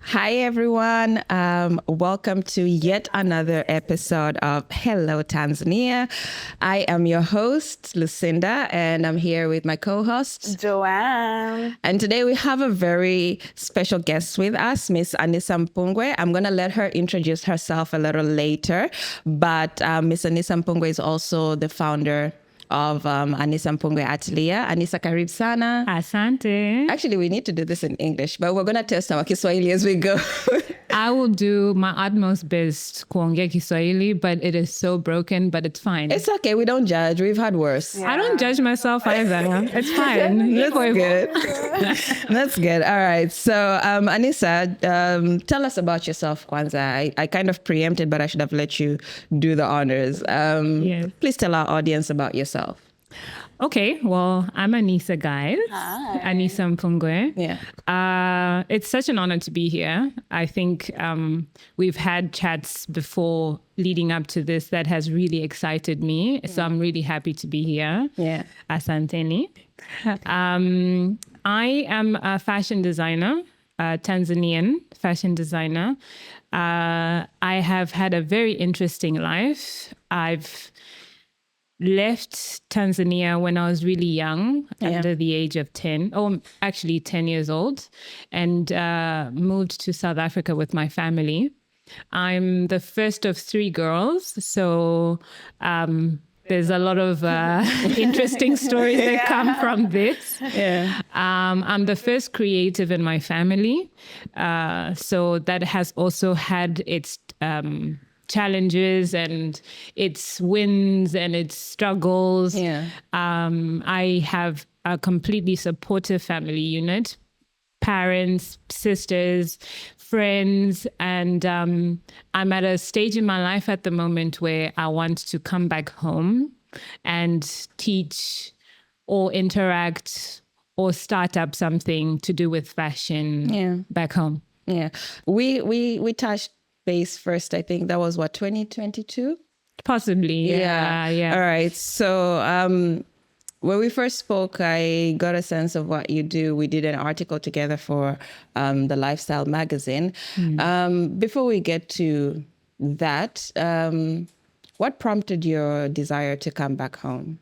Hi, everyone. Welcome to yet another episode of Hello Tanzania. I am your host, Lucinda, and I'm here with my co-host, Joanne. And today we have a very special guest with us, Miss Anissa Mpungwe. I'm going to let her introduce herself a little later, but Miss Anissa Mpungwe is also the founder of Anissa Mpungwe Atelier. Anissa, karibu sana. Asante. Actually, we need to do this in English, but we're going to test our Kiswahili as we go. I will do my utmost best kuongea Kiswahili, but it is so broken, but it's fine. It's okay. We don't judge. We've had worse. I don't judge myself either. It's fine. That's good. That's good. All right. So, Anissa, tell us about yourself, Kwanzaa. I kind of preempted, but I should have let you do the honors. Yes. Please tell our audience about yourself. Okay, well, I'm Anissa, guys. Hi. Anissa Mpungwe. Yeah. It's such an honor to be here. I think we've had chats before leading up to this that has really excited me. So I'm really happy to be here. Yeah. Asanteni. I am a fashion designer, a Tanzanian fashion designer. I have had a very interesting life. I've left Tanzania when I was really young, under the age of 10, actually 10 years old, and moved to South Africa with my family. I'm the first of 3 girls, so there's a lot of interesting stories that come from this. Yeah. I'm the first creative in my family, so that has also had its challenges and its wins and its struggles. Yeah. I have a completely supportive family unit, parents, sisters, friends, and I'm at a stage in my life at the moment where I want to come back home and teach or interact or start up something to do with fashion back home. Yeah. We touched base first, I think that was 2022? Possibly. Yeah. All right. So when we first spoke, I got a sense of what you do. We did an article together for the Lifestyle magazine. Before we get to that, what prompted your desire to come back home?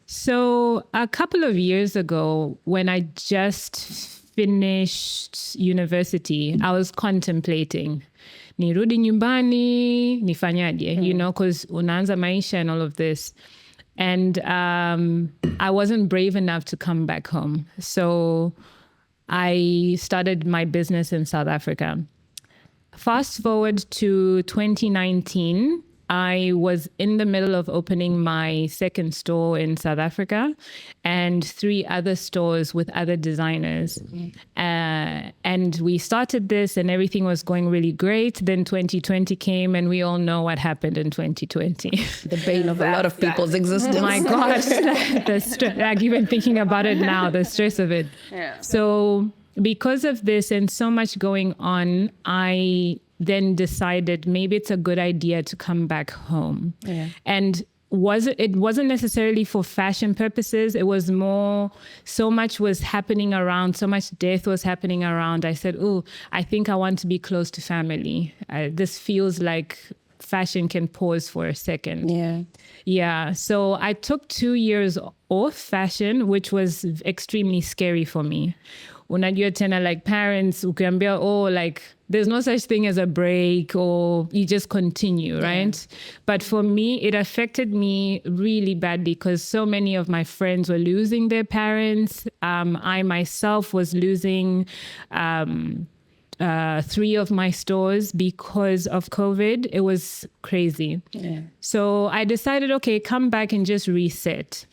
So a couple of years ago, when I just finished university, I was contemplating, nirudi nyumbani, nifanyaje, you know, because unaanza maisha and all of this. And I wasn't brave enough to come back home. So I started my business in South Africa. Fast forward to 2019, I was in the middle of opening my second store in South Africa and 3 other stores with other designers. And we started this and everything was going really great. Then 2020 came and we all know what happened in 2020. The bane of a lot of people's existence. Oh my gosh, like even thinking about it now, the stress of it. Yeah. So because of this and so much going on, I then decided maybe it's a good idea to come back home. Yeah. And it wasn't necessarily for fashion purposes. It was more, so much was happening around, so much death was happening around. I said, I think I want to be close to family. This feels like fashion can pause for a second. Yeah. So I took 2 years off fashion, which was extremely scary for me. Unajua tena, like parents ukiambia, like there's no such thing as a break, or you just continue, right? But for me, it affected me really badly because so many of my friends were losing their parents. I myself was losing 3 of my stores because of COVID. It was crazy. Yeah. So I decided, okay, come back and just reset.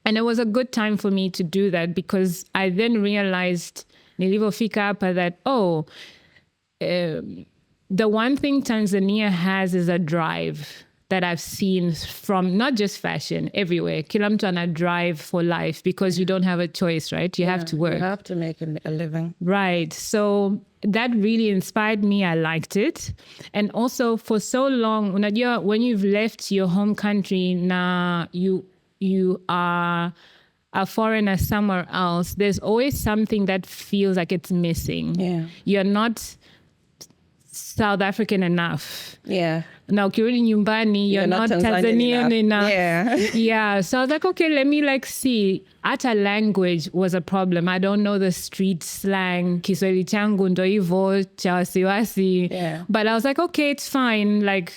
And it was a good time for me to do that because I then realized nilipofika hapa that, the one thing Tanzania has is a drive that I've seen from not just fashion, everywhere. Kila mtu ana drive for life because you don't have a choice, right? You have to work. You have to make a living. Right. So that really inspired me. I liked it. And also for so long, unajua, when you've left your home country, now you are a foreigner somewhere else, there's always something that feels like it's missing. Yeah. You're not South African enough. Yeah. Now, ukirudi nyumbani, you're not Tanzanian enough. Yeah. Yeah. So I was like, okay, let me see. Hata language was a problem. I don't know the street slang. Kiswahili changu ndo hivo cha wasiwasi. Yeah. But I was like, okay, it's fine. Like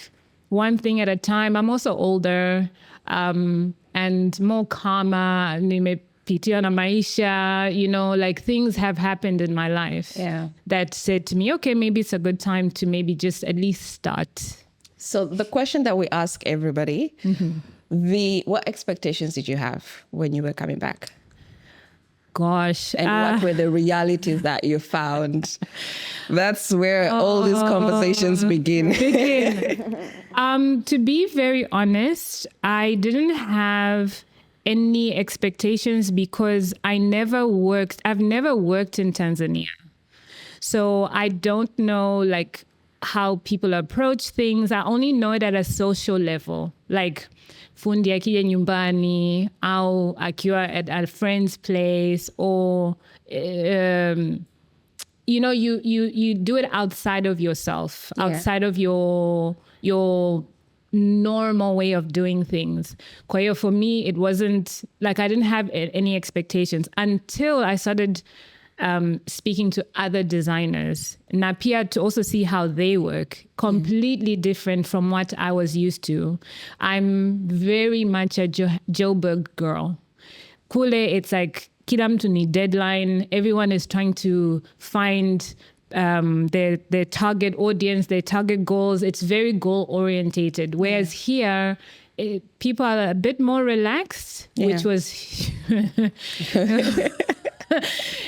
one thing at a time. I'm also older and more calmer. Nimepitia na maisha, like things have happened in my life that said to me, okay, maybe it's a good time to maybe just at least start. So the question that we ask everybody, what expectations did you have when you were coming back? Gosh. And what were the realities that you found? That's where all these conversations begin. To be very honest, I didn't have any expectations because I've never worked in Tanzania. So I don't know like how people approach things. I only know it at a social level. Like fundi akija nyumbani au akiwa at a friend's place or you do it outside of yourself, outside of your normal way of doing things. Kwa hiyo for me, it wasn't like I didn't have any expectations until I started speaking to other designers. Na pia to also see how they work, completely different from what I was used to. I'm very much a Joburg girl. Kule, it's like kila mtu ni deadline. Everyone is trying to find their target audience, their target goals. It's very goal orientated. Whereas here, people are a bit more relaxed, which was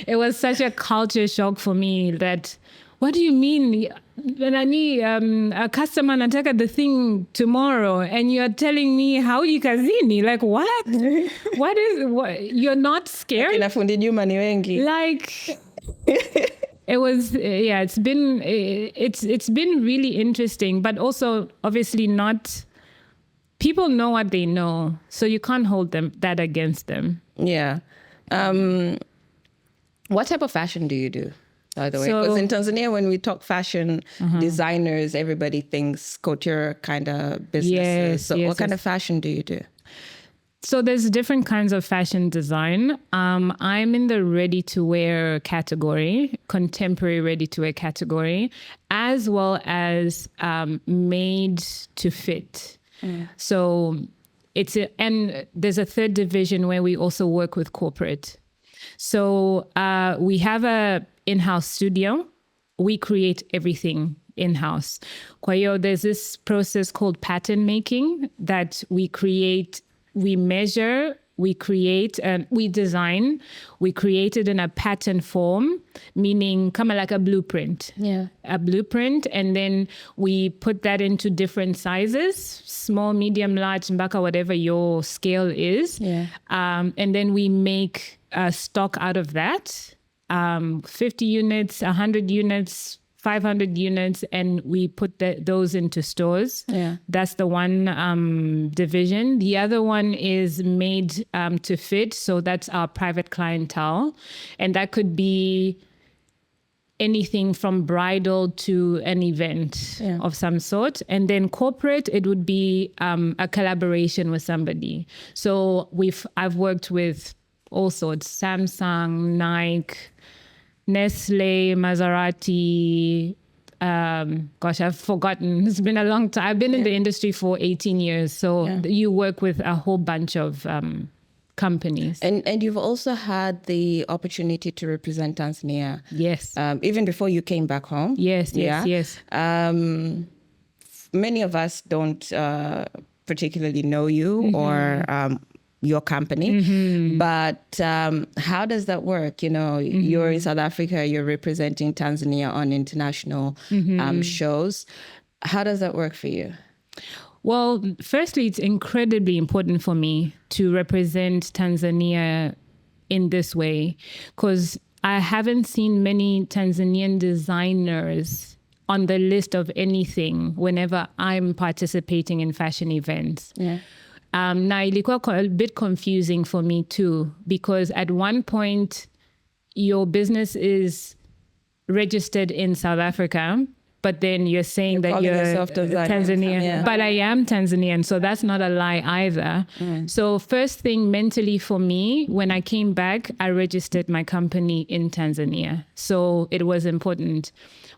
it was such a culture shock for me that, what do you mean? When I need a customer nataka the thing tomorrow and you're telling me how you kazini? Like what? what? You're not scared? Like it was it's been really interesting, but also obviously not. People know what they know, so you can't hold that against them. Yeah. What type of fashion do you do, by the way? Because in Tanzania, when we talk fashion designers, everybody thinks couture kind of businesses. What kind of fashion do you do? So there's different kinds of fashion design. I'm in the ready-to-wear category, contemporary ready-to-wear category, as well as made to fit. So and there's a third division where we also work with corporate. So we have a in-house studio. We create everything in-house. Kwa hiyo, there's this process called pattern making that we create, we measure, we create, and we design. We create it in a pattern form, meaning kind of like a blueprint. Yeah. A blueprint, and then we put that into different sizes, small, medium, large, mpaka whatever your scale is. Yeah. And then we make stock out of that, 50 units, 100 units, 500 units, and we put those into stores. Yeah. That's the one division. The other one is made to fit. So that's our private clientele. And that could be anything from bridal to an event of some sort. And then corporate, it would be a collaboration with somebody. So I've worked with all sorts, Samsung, Nike, Nestle, Maserati. Gosh, I've forgotten. It's been a long time. I've been in the industry for 18 years. So you work with a whole bunch of companies. And you've also had the opportunity to represent Tanzania. Yes. Even before you came back home. Yes. Many of us don't particularly know you or your company, but how does that work? You're in South Africa, you're representing Tanzania on international shows. How does that work for you? Well, firstly, it's incredibly important for me to represent Tanzania in this way, because I haven't seen many Tanzanian designers on the list of anything whenever I'm participating in fashion events. Yeah. Now ilikuwa a bit confusing for me too, because at one point your business is registered in South Africa, but then you're saying that you're Tanzanian. Yeah. But I am Tanzanian, so that's not a lie either. So first thing mentally for me, when I came back, I registered my company in Tanzania. So it was important.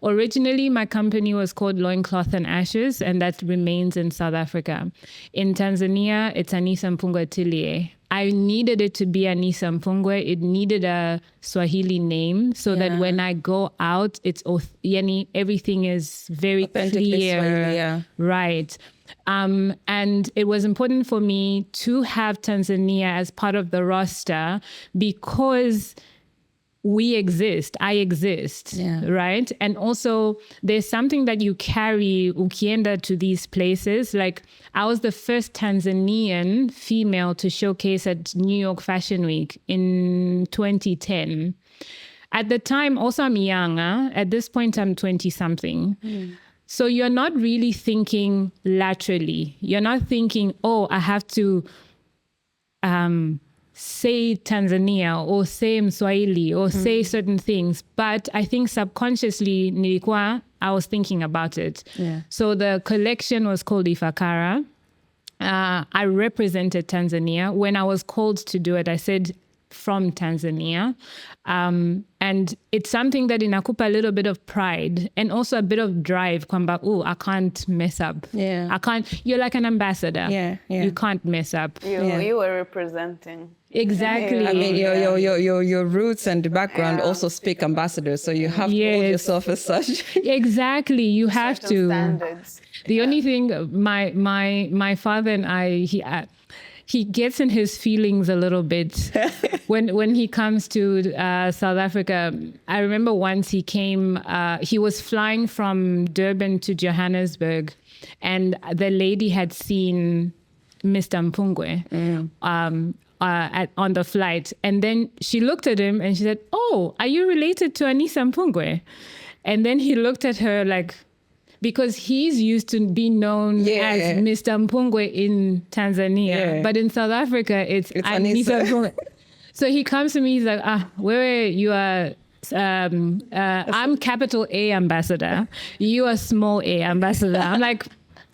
Originally, my company was called Loincloth and Ashes, and that remains in South Africa. In Tanzania, it's Anissa Mpungwe Atelier. I needed it to be Anissa Mpungwe. It needed a Swahili name so that when I go out, it's everything is very clear. Swahili, right. And it was important for me to have Tanzania as part of the roster because we exist, I exist, right? And also there's something that you carry ukienda to these places. Like I was the first Tanzanian female to showcase at New York Fashion Week in 2010. At the time, also I'm young. At this point, I'm 20 something. So you're not really thinking laterally. You're not thinking, oh, I have to say Tanzania or say Mswahili or say certain things. But I think subconsciously, I was thinking about it. Yeah. So the collection was called Ifakara. I represented Tanzania. When I was called to do it, I said, from Tanzania. And it's something that inakupa a little bit of pride and also a bit of drive. Kwamba, I can't mess up. Yeah. I can't. You're like an ambassador. Yeah. You can't mess up. You were representing. Exactly. I mean, your roots and background also speak ambassadors, so you have to hold yourself as such. Exactly, you have to. Standards. The only thing, my father and I, he gets in his feelings a little bit when he comes to South Africa. I remember once he came, he was flying from Durban to Johannesburg, and the lady had seen Mr. Mpungwe on the flight. And then she looked at him and she said, "Oh, are you related to Anissa Mpungwe?" And then he looked at her like, because he's used to be known as Mr. Mpungwe in Tanzania. Yeah. But in South Africa, it's Anissa Mpungwe. So he comes to me, he's like, where you are, I'm capital A ambassador. You are small A ambassador. I'm like,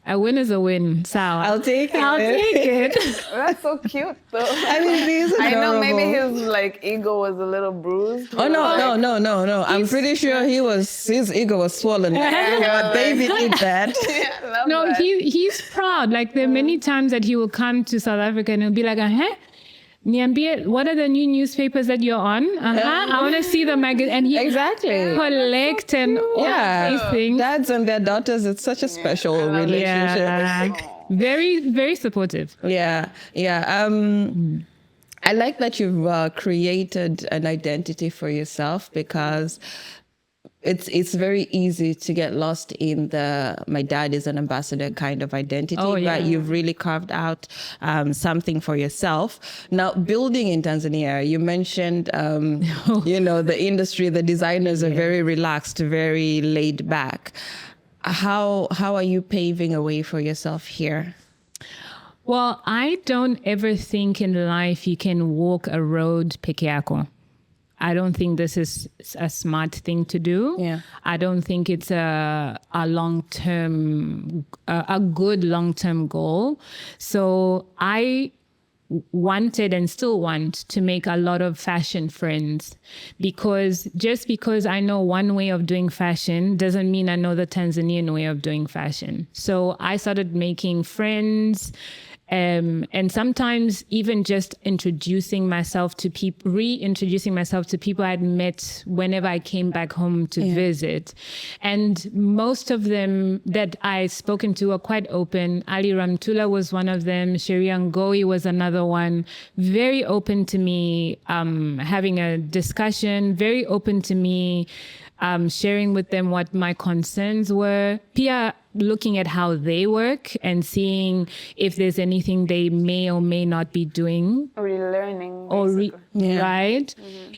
a win is a win, Sal. I'll take it. That's so cute, though. I mean, he's adorable. I know maybe his ego was a little bruised. Oh no! I'm pretty sure his ego was swollen. But baby did that. No, he's proud. Like there are many times that he will come to South Africa and he'll be like, Niambie, what are the new newspapers that you're on? I want to see the magazine. And he collect and all these things. Dads and their daughters, it's such a special relationship. Yeah. Very, very supportive. Yeah. I like that you've created an identity for yourself, because it's very easy to get lost in the my dad is an ambassador kind of identity, but you've really carved out something for yourself. Now, building in Tanzania, you mentioned, the industry, the designers are very relaxed, very laid back. How are you paving a way for yourself here? Well, I don't ever think in life you can walk a road peke yako. I don't think this is a smart thing to do. Yeah. I don't think it's a good long-term goal. So I wanted and still want to make a lot of fashion friends, because just because I know one way of doing fashion doesn't mean I know the Tanzanian way of doing fashion. So I started making friends, and sometimes even just reintroducing myself to people I'd met whenever I came back home to visit. And most of them that I spoken to are quite open. Ali Ramtula was one of them. Sheri Ngowi was another one. Very open to me having a discussion, very open to me sharing with them what my concerns were. Pia looking at how they work and seeing if there's anything they may or may not be doing. Relearning. Right?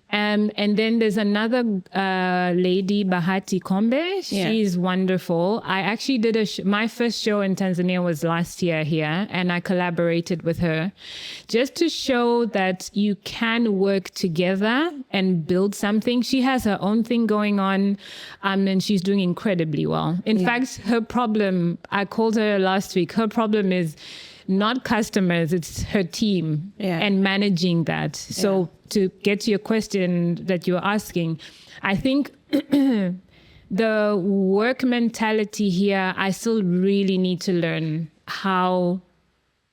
And then there's another lady, Bahati Kombe. She's wonderful. I actually did my first show in Tanzania was last year here, and I collaborated with her just to show that you can work together and build something. She has her own thing going on, and she's doing incredibly well. In fact, her problem, I called her last week, her problem is not customers, it's her team and managing that. So to get to your question that you're asking, I think the work mentality here, I still really need to learn how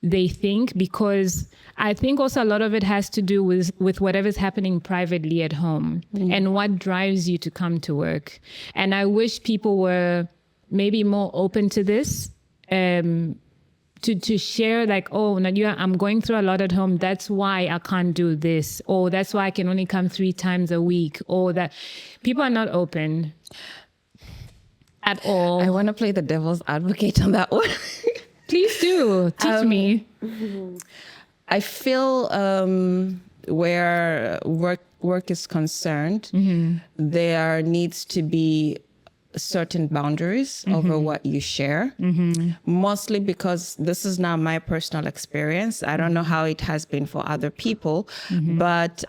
they think, because I think also a lot of it has to do with whatever's happening privately at home and what drives you to come to work. And I wish people were maybe more open to this, to share like, oh, Nadia, I'm going through a lot at home. That's why I can't do this. Or that's why I can only come 3 times a week. Or that people are not open at all. I want to play the devil's advocate on that one. Please do. Teach me. I feel where work is concerned, there needs to be certain boundaries over what you share, mostly because this is now my personal experience. I don't know how it has been for other people, but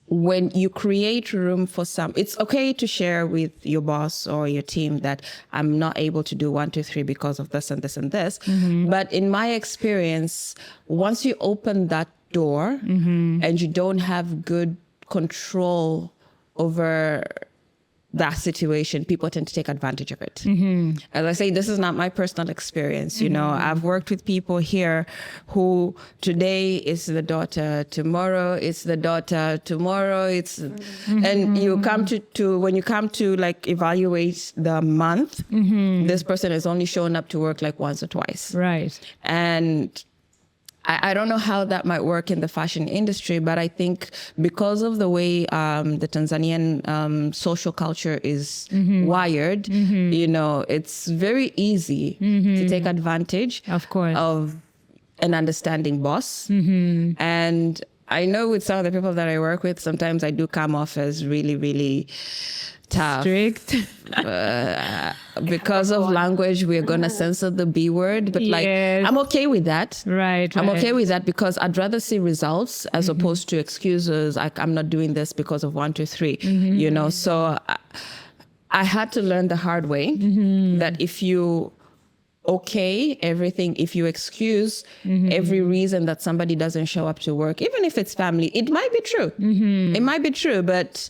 when you create room for it's okay to share with your boss or your team that I'm not able to do 1, 2, 3 because of this and this and this. But in my experience, once you open that door and you don't have good control over that situation, people tend to take advantage of it. As I say, this is not my personal experience. You know, I've worked with people here who today is the daughter, tomorrow it's the daughter, tomorrow it's, and you come to when you come to like evaluate the month, this person has only shown up to work like once or twice. Right. And I don't know how that might work in the fashion industry, but I think because of the way the Tanzanian social culture is wired, you know, it's very easy to take advantage of an understanding boss. And I know with some of the people that I work with, sometimes I do come off as really, really tough. Strict. Because of language, we're going to censor the B word. But like, I'm okay with that. Right. I'm okay with that because I'd rather see results as opposed to excuses. Like, I'm not doing this because of 1, 2, 3, you know? So I had to learn the hard way that if you everything, if you excuse every reason that somebody doesn't show up to work, even if it's family, it might be true. It might be true, but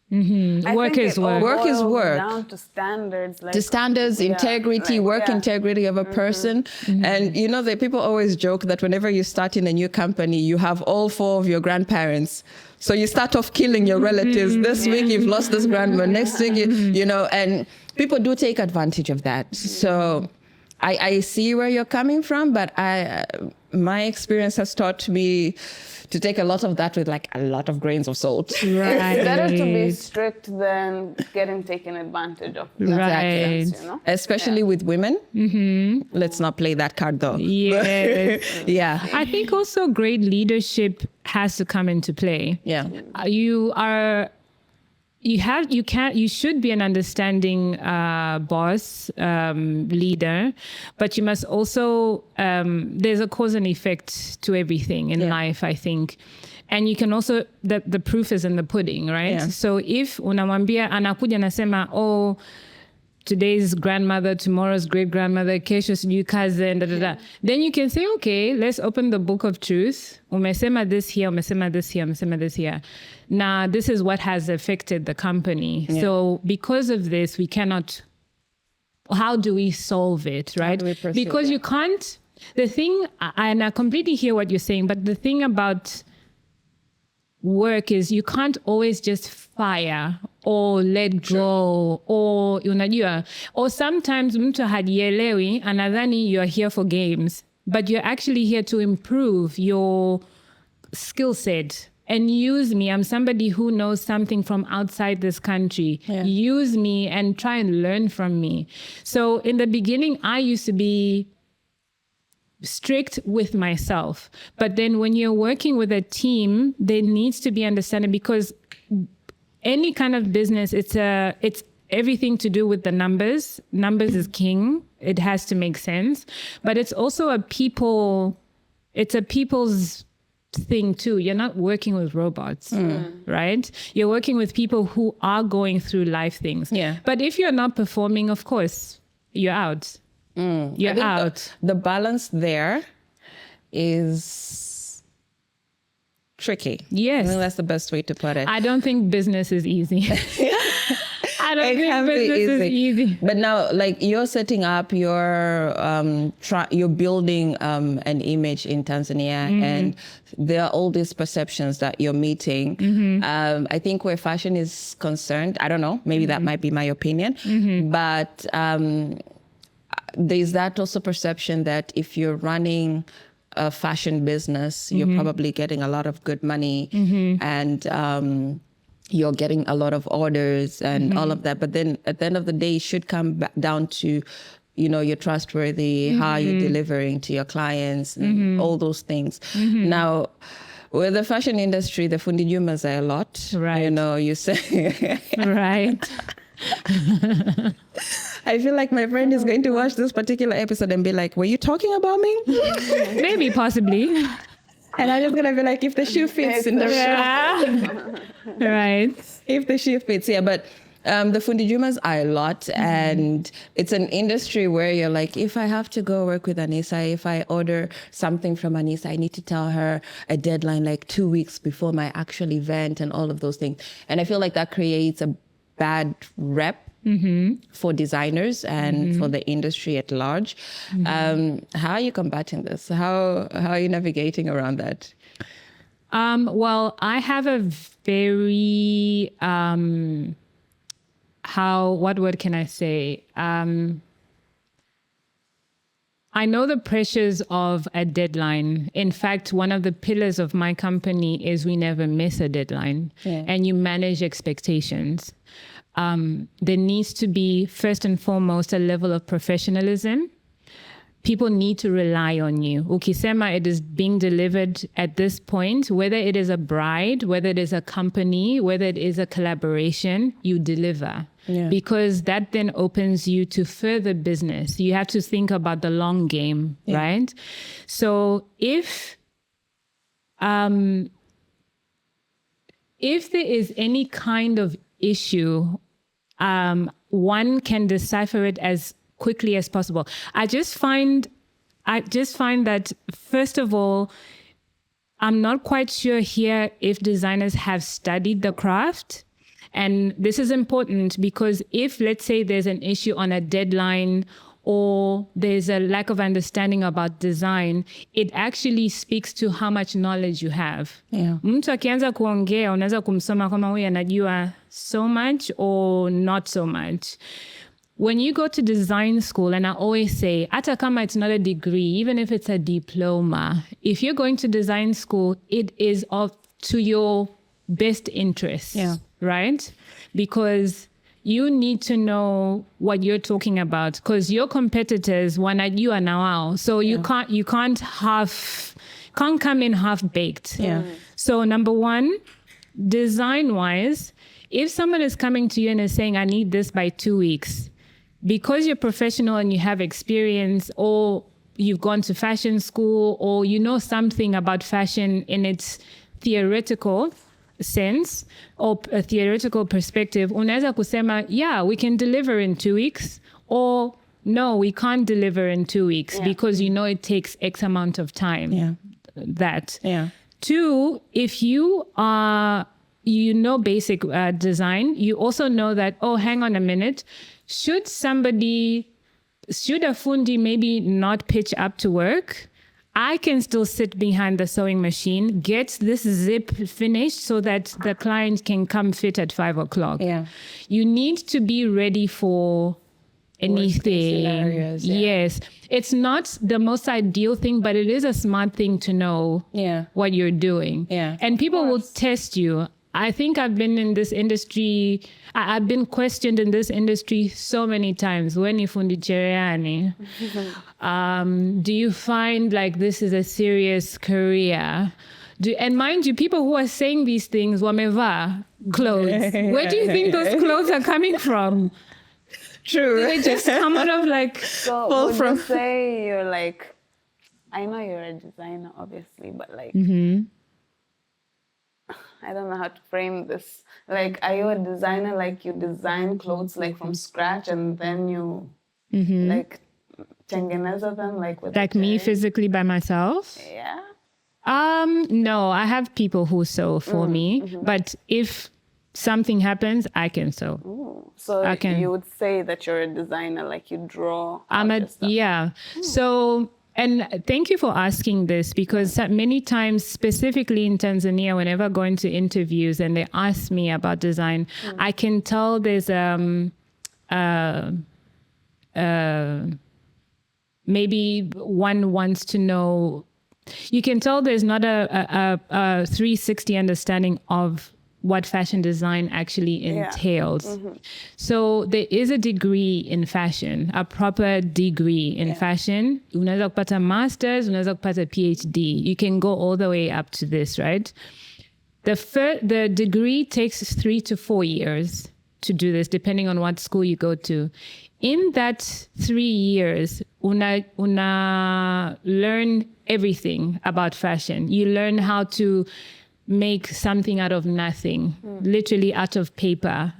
work is work. Work is work. Down to standards, like, to standards, integrity, integrity of a person. And you know, the people always joke that whenever you start in a new company, you have all 4 of your grandparents. So you start off killing your relatives. This week you've lost this grandma. Next week, you know, and people do take advantage of that. So I see where you're coming from, but my experience has taught me to take a lot of that with like a lot of grains of salt. Right. It's better to be strict than getting taken advantage of. Right. Sense, you know? Especially with women. Let's not play that card though. Yes. Yeah. I think also great leadership has to come into play. Yeah. You should be an understanding boss, leader, but you must also, there's a cause and effect to everything in life, I think. And you can also, the proof is in the pudding, right? Yeah. So if unamwambia anakuja nasema, oh, today's grandmother, tomorrow's great grandmother, kesho sijui cousin, then you can say, okay, let's open the book of truth. Umesema this here, umesema this here, umesema this here. Now, this is what has affected the company. Yeah. So because of this, we cannot, how do we solve it, right? Because you can't, the thing, and I completely hear what you're saying, but the thing about work is you can't always just fire or let go or unajua, or sometimes mtu hajielewi anadhani you're here for games, but you're actually here to improve your skill set and use me. I'm somebody who knows something from outside this country. Yeah. Use me and try and learn from me. So in the beginning, I used to be strict with myself. But then when you're working with a team, there needs to be understanding, because any kind of business, it's everything to do with the numbers. Numbers is king. It has to make sense. But it's also it's a people's thing too. You're not working with robots, right? You're working with people who are going through life things. Yeah. But if you're not performing, of course, you're out. You're out. The balance there is tricky. Yes. I think that's the best way to put it. I don't think business is easy. I don't It think can be business is easy. But now, like, you're setting up you're building an image in Tanzania, and there are all these perceptions that you're meeting. I think where fashion is concerned, I don't know, maybe that might be my opinion, but there's that also perception that if you're running a fashion business, you're probably getting a lot of good money, and you're getting a lot of orders and all of that. But then at the end of the day, it should come back down to, you're trustworthy, how you're delivering to your clients, and all those things. Now, with the fashion industry, the fundi jumas are a lot. Right. You say. Right. I feel like my friend is going to watch this particular episode and be like, were you talking about me? Maybe, possibly. And I'm just going to be like, if the shoe fits in the Right. If the shoe fits, yeah. But the fundi jumas are a lot, and it's an industry where you're like, if I have to go work with Anissa, if I order something from Anissa, I need to tell her a deadline like 2 weeks before my actual event and all of those things. And I feel like that creates a bad rep for designers and for the industry at large. How are you combating this? How are you navigating around that? Well, I have a very, what word can I say? I know the pressures of a deadline. In fact, one of the pillars of my company is we never miss a deadline, and you manage expectations. There needs to be, first and foremost, a level of professionalism. People need to rely on you. Ukisema it is being delivered at this point, whether it is a bride, whether it is a company, whether it is a collaboration, you deliver. Yeah. Because that then opens you to further business. You have to think about the long game, right? So if there is any kind of issue, one can decipher it as quickly as possible. I just find that, first of all, I'm not quite sure here if designers have studied the craft. And this is important because if, let's say, there's an issue on a deadline or there's a lack of understanding about design, it actually speaks to how much knowledge you have. Yeah. Mtu akianza kuongea, unaweza kumsoma kama huyu anajua so much or not so much. When you go to design school, and I always say, hata kama it's not a degree, even if it's a diploma, if you're going to design school, it is to your best interest, right? Because you need to know what you're talking about, because your competitors wanajua na wao, so you can't come in half baked. Yeah. So number one, design wise, if someone is coming to you and is saying, I need this by 2 weeks, because you're professional and you have experience, or you've gone to fashion school, or you know something about fashion in its theoretical sense or a theoretical perspective, unaweza kusema, yeah, we can deliver in 2 weeks, or no, we can't deliver in 2 weeks because you know it takes X amount of time. Yeah. That. Yeah. Two, if you are, basic design, you also know that, oh, hang on a minute, should a fundi maybe not pitch up to work, I can still sit behind the sewing machine, get this zip finished so that the client can come fit at 5 o'clock. Yeah. You need to be ready for anything. scenarios, yeah. Yes. It's not the most ideal thing, but it is a smart thing to know what you're doing. Yeah. And people will test you. I think I've been in this industry, I've been questioned in this industry so many times. When ifundi cherehani, do you find like this is a serious career? And mind you, people who are saying these things, wameva clothes. Where do you think those clothes are coming from? True. They just come out of like So would you say you're like, I know you're a designer, obviously, but like, I don't know how to frame this. Like, are you a designer, like you design clothes like from scratch and then you like tengeneza them like with like me physically by myself? Yeah. No, I have people who sew for me, but if something happens, I can sew. Ooh. So you would say that you're a designer, like you draw. So, and thank you for asking this, because many times, specifically in Tanzania, whenever I go into interviews and they ask me about design, I can tell there's maybe one wants to know. You can tell there's not a 360 understanding of what fashion design actually entails. So there is a degree in fashion, a proper degree in fashion. Unaweza kupata masters, unaweza kupata PhD. You can go all the way up to this, right? The degree takes 3 to 4 years to do this, depending on what school you go to. In that 3 years, una learn everything about fashion. You learn how to make something out of nothing, literally out of paper.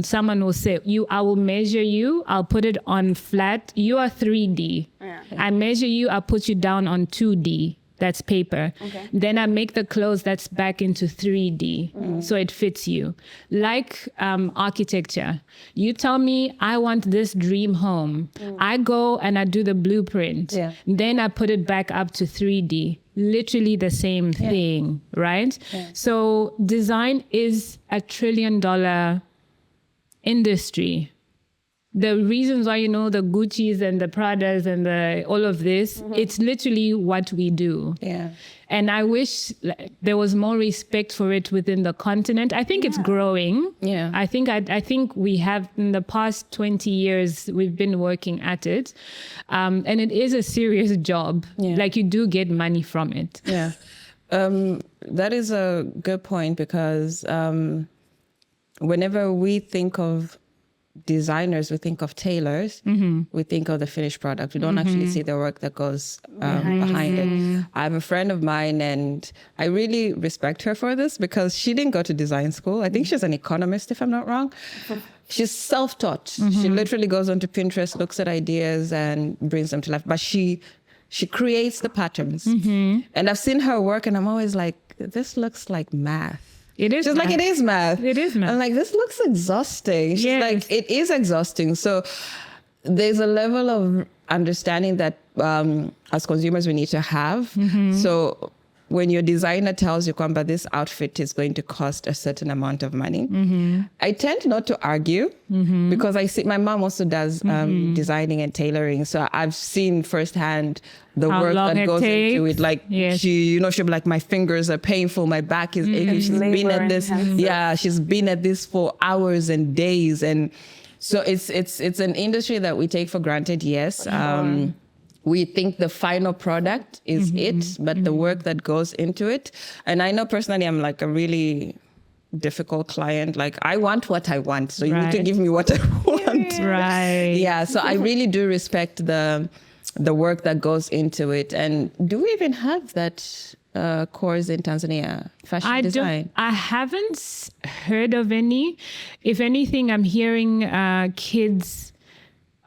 Someone will say, I will measure you, I'll put it on flat. You are 3D. I measure you, I'll put you down on 2D. That's paper. Okay. Then I make the clothes that's back into 3D. So it fits you. Like architecture. You tell me, I want this dream home. I go and I do the blueprint. Then I put it back up to 3D. Literally the same thing, right? So design is $1 trillion industry. The reasons why, you know, the Gucci's and the Pradas and all of this, it's literally what we do. Yeah. And I wish there was more respect for it within the continent. I think it's growing. Yeah. I think we have, in the past 20 years, we've been working at it. And it is a serious job. Yeah. Like, you do get money from it. Yeah. That is a good point, because whenever we think of designers, we think of tailors, we think of the finished product. We don't actually see the work that goes behind it. I have a friend of mine, and I really respect her for this, because she didn't go to design school. I think she's an economist, if I'm not wrong. She's self-taught. She literally goes onto Pinterest, looks at ideas and brings them to life. But she creates the patterns. And I've seen her work, and I'm always like, this looks like math. It is. She's like, it is math. It is math. I'm like, this looks exhausting. She's like, it is exhausting. So there's a level of understanding that as consumers we need to have. So when your designer tells you, Kwamba, this outfit is going to cost a certain amount of money, I tend not to argue, because I see my mom also does designing and tailoring. So I've seen firsthand the work that goes into it. Like, she'll be like, my fingers are painful, my back is aching. She's been at this. Yeah, she's been at this for hours and days. And so it's an industry that we take for granted, yes. We think the final product is it, but the work that goes into it. And I know personally, I'm like a really difficult client. Like, I want what I want. So you need to give me what I want. Right. Yeah. So I really do respect the work that goes into it. And do we even have that course in Tanzania, fashion design? I haven't heard of any. If anything, I'm hearing kids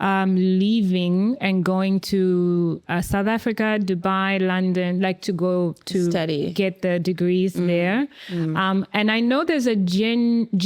leaving and going to South Africa, Dubai, London, like to go to study, get the degrees there. And I know there's a genuinely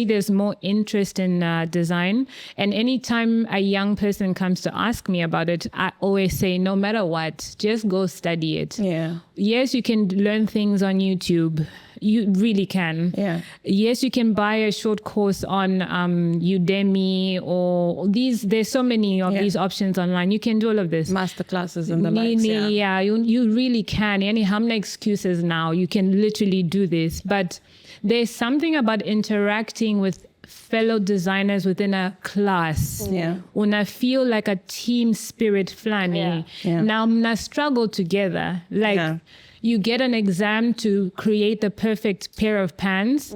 there's more interest in design. And anytime a young person comes to ask me about it, I always say, no matter what, just go study it. Yeah. Yes, you can learn things on YouTube. You really can. Yeah. Yes, you can buy a short course on Udemy or there's so many of these options online. You can do all of this. Master classes and the likes. Yeah, you really can. Any hamna excuses now. You can literally do this. But there's something about interacting with fellow designers within a class. Yeah. When I feel like a team spirit flani. Yeah. Now mna struggle together. Like you get an exam to create the perfect pair of pants.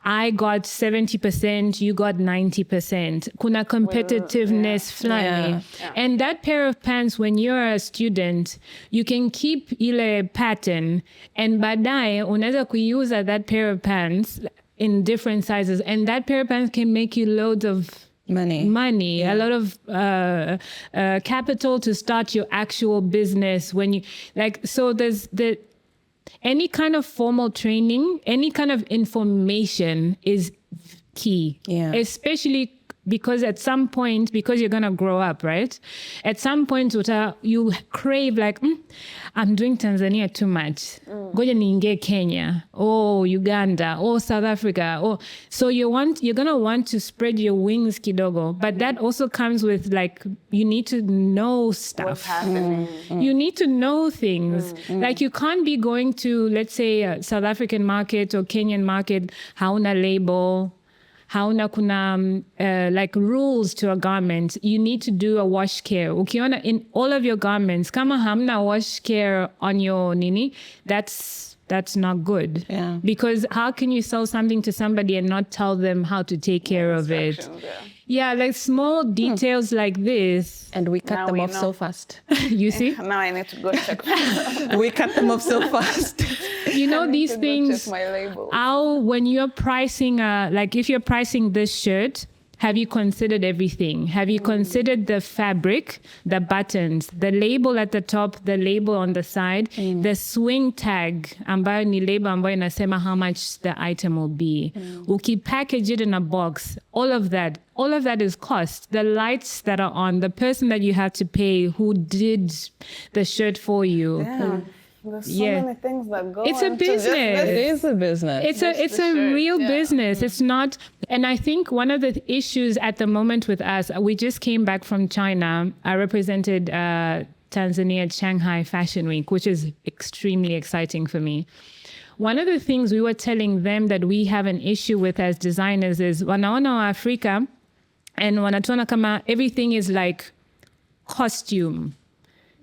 I got 70%, you got 90%. Kuna competitiveness flani. And that pair of pants, when you're a student, you can keep ile pattern and baadaye unaweza kuiuza that pair of pants in different sizes. And that pair of pants can make you loads of money, a lot of capital to start your actual business. When you so there's any kind of formal training, any kind of information is key, especially because at some point, because you're going to grow up, right? At some point, you crave like, I'm doing Tanzania too much. Ngoja niingie Kenya, or Uganda, or South Africa. So you're going to want to spread your wings kidogo. But that also comes with like, you need to know stuff. What's happening. You need to know things. Like you can't be going to, let's say, a South African market or Kenyan market, hauna label, hauna kuna like rules to a garment. You need to do a wash care. Ukiona in all of your garments, kama hamna wash care on your nini, that's not good. Yeah. Because how can you sell something to somebody and not tell them how to take care of it? Yeah, like small details like this. And we cut them off so fast. You see? Now I need to go check. We cut them off so fast. You know, these things, check my labels. when you're pricing, like if you're pricing this shirt, have you considered everything? Have you considered the fabric, the buttons, the label at the top, the label on the side, the swing tag, ambayo ni label ambayo inasema how much the item will be. Ukipackage it in a box, all of that is cost. The lights that are on, the person that you have to pay who did the shirt for you. Yeah. There's so many things that go It's a into just business. It is a business. It's a real business. It's not, and I think one of the issues at the moment with us, we just came back from China. I represented Tanzania at Shanghai Fashion Week, which is extremely exciting for me. One of the things we were telling them that we have an issue with as designers is wanaona wa Afrika and wanatuona kama everything is like costume.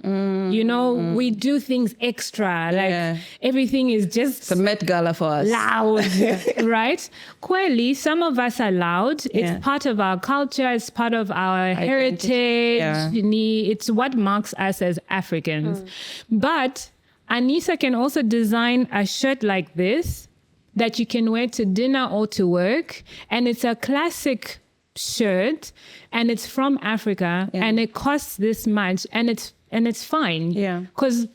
You know, we do things extra. Like everything is just it's a Met Gala for us. Loud, right? Clearly, some of us are loud. It's part of our culture. It's part of our heritage. It's what marks us as Africans. But Anissa can also design a shirt like this that you can wear to dinner or to work. And it's a classic shirt and it's from Africa and it costs this much and it's fine. Yeah. Because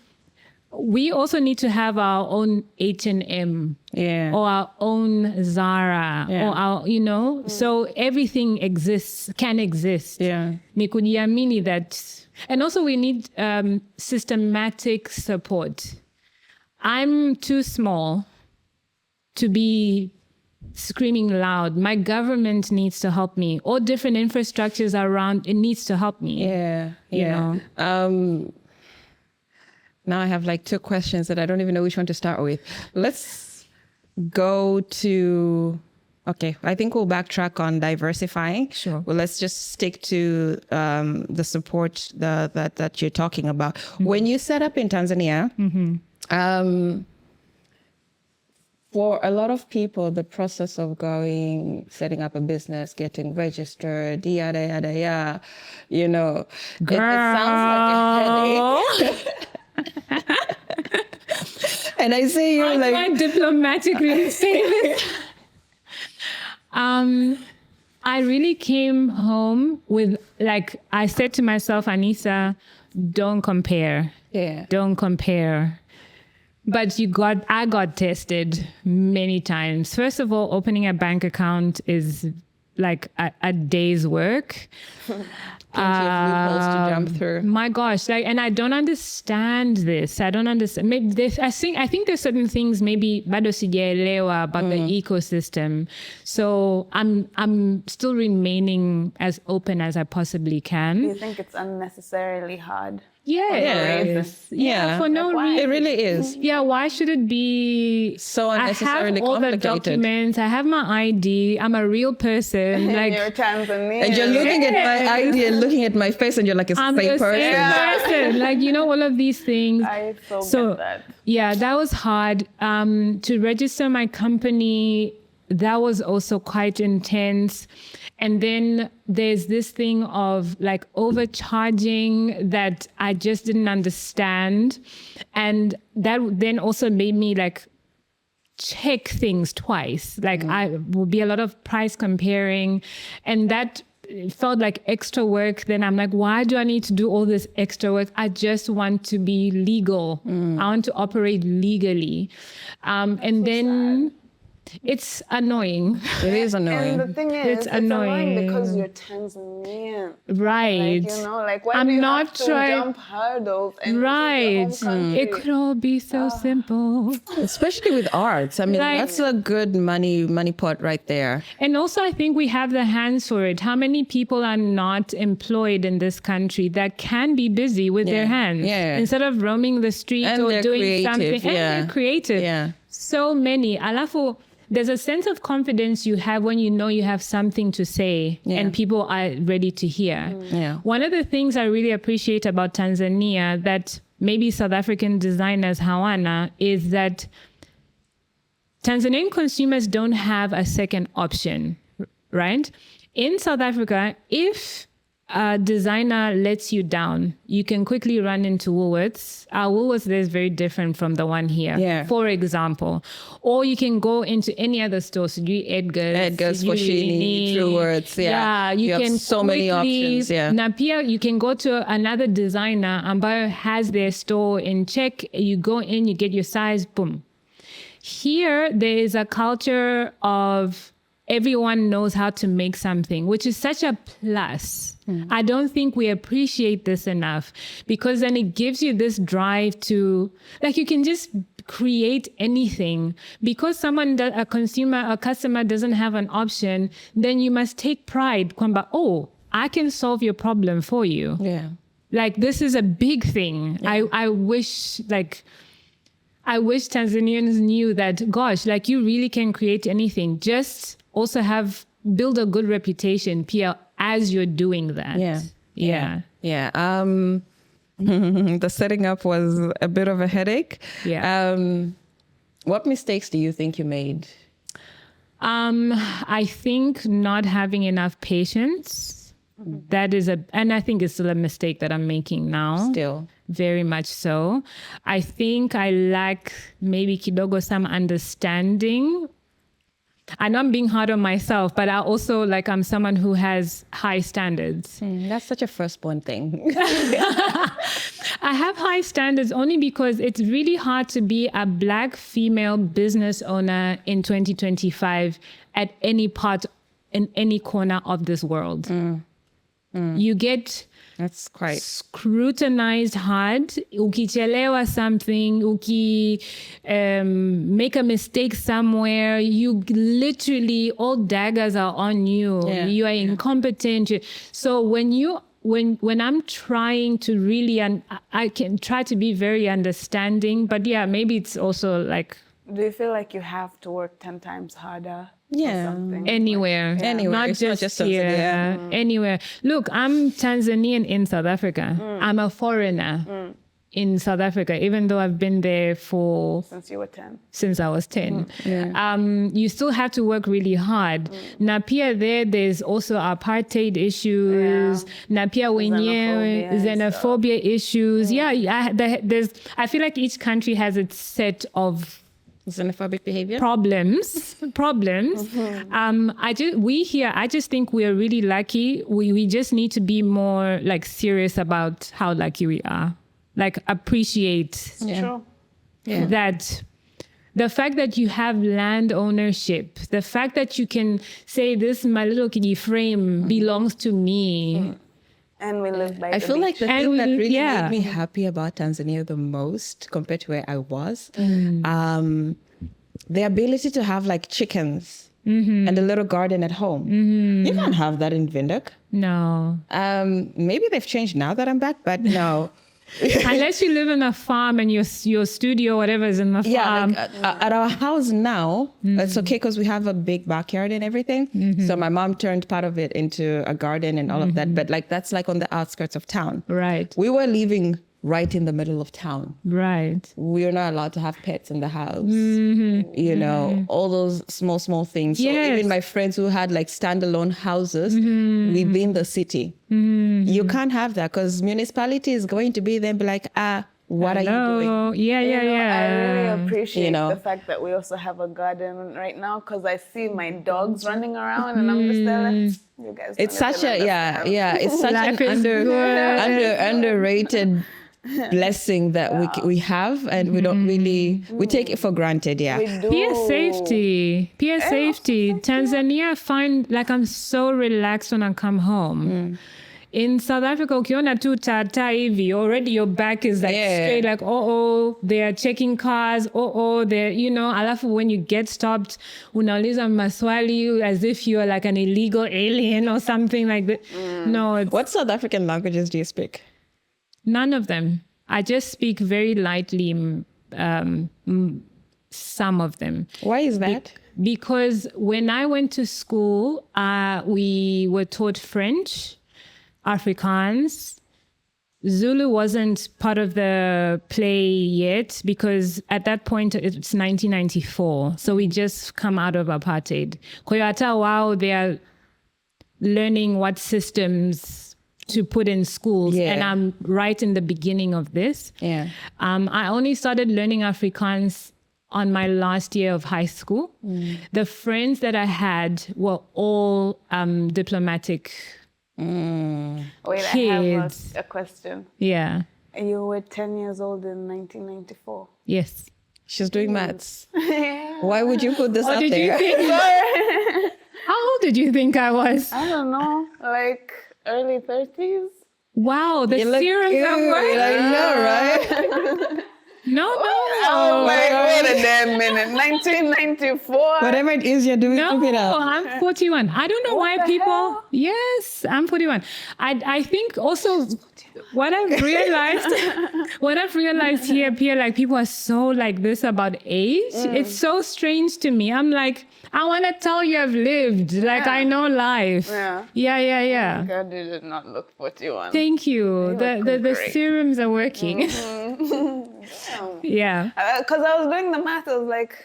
we also need to have our own H&M or our own Zara or our, so everything can exist. Yeah. Ni kujiamini that. And also we need systematic support. I'm too small to be screaming loud. My government needs to help me. All different infrastructures around, it needs to help me. Yeah. You know? Now I have like two questions that I don't even know which one to start with. Let's go to, okay, I think we'll backtrack on diversifying. Sure. Well, let's just stick to the support that you're talking about. Mm-hmm. When you set up in Tanzania, for a lot of people, the process of setting up a business, getting registered, yada, yada, yada, you know, it sounds like a headache. And I say you're like... I diplomatically say this. I really came home with, like, I said to myself, Anissa, don't compare. Yeah. Don't compare. But I got tested many times. First of all, opening a bank account is like a day's work. Plenty of loopholes to jump through. My gosh, like, and I don't understand this. I don't understand. Maybe this, I think there's certain things maybe bado sijaelewa about the ecosystem. So I'm still remaining as open as I possibly Do can. you think it's unnecessarily hard? Yeah, for no reason. It really is. Yeah, why should it be So unnecessarily I have all the complicated. documents. I have my ID. I'm a real person. Like You're Tanzanian. And you're looking at my ID and looking at my face, and you're like, it's I'm the same the person. same person. Like, you know, all of these things. I so get that. Yeah, that was hard. To register my company, that was also quite intense. And then there's this thing of like overcharging that I just didn't understand. And that then also made me like check things twice. Like I would be a lot of price comparing, and that felt like extra work. Then I'm like, why do I need to do all this extra work? I just want to be legal. I want to operate legally. And then it's annoying. It is annoying. And the thing is, It's it's annoying annoying. because you're Tanzanian. Right. Like, you know, like why I'm do you not have to trying- jump hurdles? And Right. This is your home country? It could all be so simple. Especially with arts. I mean, Like- that's a good money pot right there. And also, I think we have the hands for it. How many people are not employed in this country that can be busy with their hands? Yeah. Instead of roaming the street And or they're doing creative, something. And yeah. they're creative. Yeah. So many. Alafu, there's a sense of confidence you have when you know you have something to say and people are ready to hear. Yeah. One of the things I really appreciate about Tanzania that maybe South African designers hawana is that Tanzanian consumers don't have a second option, right? In South Africa, if a designer lets you down, you can quickly run into Woolworths. Our Woolworths there is very different from the one here, for example. Or you can go into any other store, so you Edgar's, Foschini, Truworths, you have can so many options, Na pia you can go to another designer ambayo has their store in check. You go in, you get your size, boom. Here, there is a culture of everyone knows how to make something, which is such a plus. I don't think we appreciate this enough, because then it gives you this drive to, like, you can just create anything. Because a customer doesn't have an option, then you must take pride. Kwamba, oh, I can solve your problem for you. Yeah. Like, this is a big thing. I wish Tanzanians knew that, gosh, like, you really can create anything. Just also build a good reputation, Pia, as you're doing that. Yeah. The setting up was a bit of a headache. What mistakes do you think you made? I think not having enough patience. That is and I think it's still a mistake that I'm making now. Still. Very much so. I think I lack maybe kidogo some understanding. I know I'm being hard on myself, but I also, like, I'm someone who has high standards. That's such a firstborn thing. I have high standards only because it's really hard to be a Black female business owner in 2025 at any part, in any corner of this world. You get That's quite scrutinized hard. Ukichelewa something, make a mistake somewhere, you literally, all daggers are on you. You are incompetent. So when I'm trying to really, and I can try to be very understanding, but maybe it's also like. Do you feel like you have to work 10 times harder? Anywhere. Not just here. Anywhere. Look, I'm Tanzanian in South Africa. I'm a foreigner in South Africa, even though I've been there since you were 10. Since I was 10. You still have to work really hard. Na pia there's also apartheid issues. Na pia wenyewe, xenophobia issues. I feel like each country has its set of xenophobic behavior problems. I just think we are really lucky. We just need to be more, like, serious about how lucky we are, like, appreciate that The fact that you have land ownership, the fact that you can say this, my little kiddie frame belongs to me. And we live by I the feel like beach. the And thing that we- really yeah. made me happy about Tanzania the most compared to where I was, the ability to have like chickens and a little garden at home. You can't have that in Windhoek. No. Maybe they've changed now that I'm back, but no. Unless you live in a farm and your studio, whatever is in the farm. Yeah, like at our house now, it's okay because we have a big backyard and everything. So my mom turned part of it into a garden and all of that. But like that's like on the outskirts of town. Right. We were living right in the middle of town. Right. We're not allowed to have pets in the house. You know, all those small things. So Yes. even my friends who had like standalone houses within the city, you can't have that because municipality is going to be there and be like, what are you doing? Oh, yeah, You yeah, know, yeah. I really appreciate You know. the fact that we also have a garden right now because I see my dogs running around and I'm just there like, you guys. It's don't such even a understand." it's such Life an is good. underrated blessing that we have, and we don't really we take it for granted. Yeah, We do. Peer safety. Peer safety. Tanzania, find like I'm so relaxed when I come home. In South Africa, ukiona tu tata hivi, already your back is like Yeah. straight, like, they're checking cars, they're, you know, alafu when you get stopped, unauliza maswali as if you're like an illegal alien or something like that. No, it's what South African languages do you speak? none of them. I just speak very lightly, some of them. Why is that? Because when I went to school, we were taught French, Afrikaans. Zulu wasn't part of the play yet because at that point it's 1994. So we just come out of apartheid. Kwa hiyo hata wao, they are learning what systems to put in schools. Yeah. And I'm right in the beginning of this. Yeah. I only started learning Afrikaans on my last year of high school. The friends that I had were all diplomatic. Wait, I Kids. have a question. Yeah. You were 10 years old in 1994. Yes. She's doing maths. Why would you put this out Did you there? think? How old did you think I was? I don't know, like early 30s. Wow, the You look serums good. are working. I know, right? No. Oh, wait a damn minute. 1994. Whatever it is you're doing, No, look it up. I'm 41. I don't know why the people. hell? Yes, I'm 41. I think also what I've realized here, Pierre, like people are so like this about age. It's so strange to me. I'm like, I want to tell you I've lived. Like I know life. Yeah. Yeah. God, you did not look 41. Thank you. The great. serums are working. Yeah. Because I was doing the math, I was like,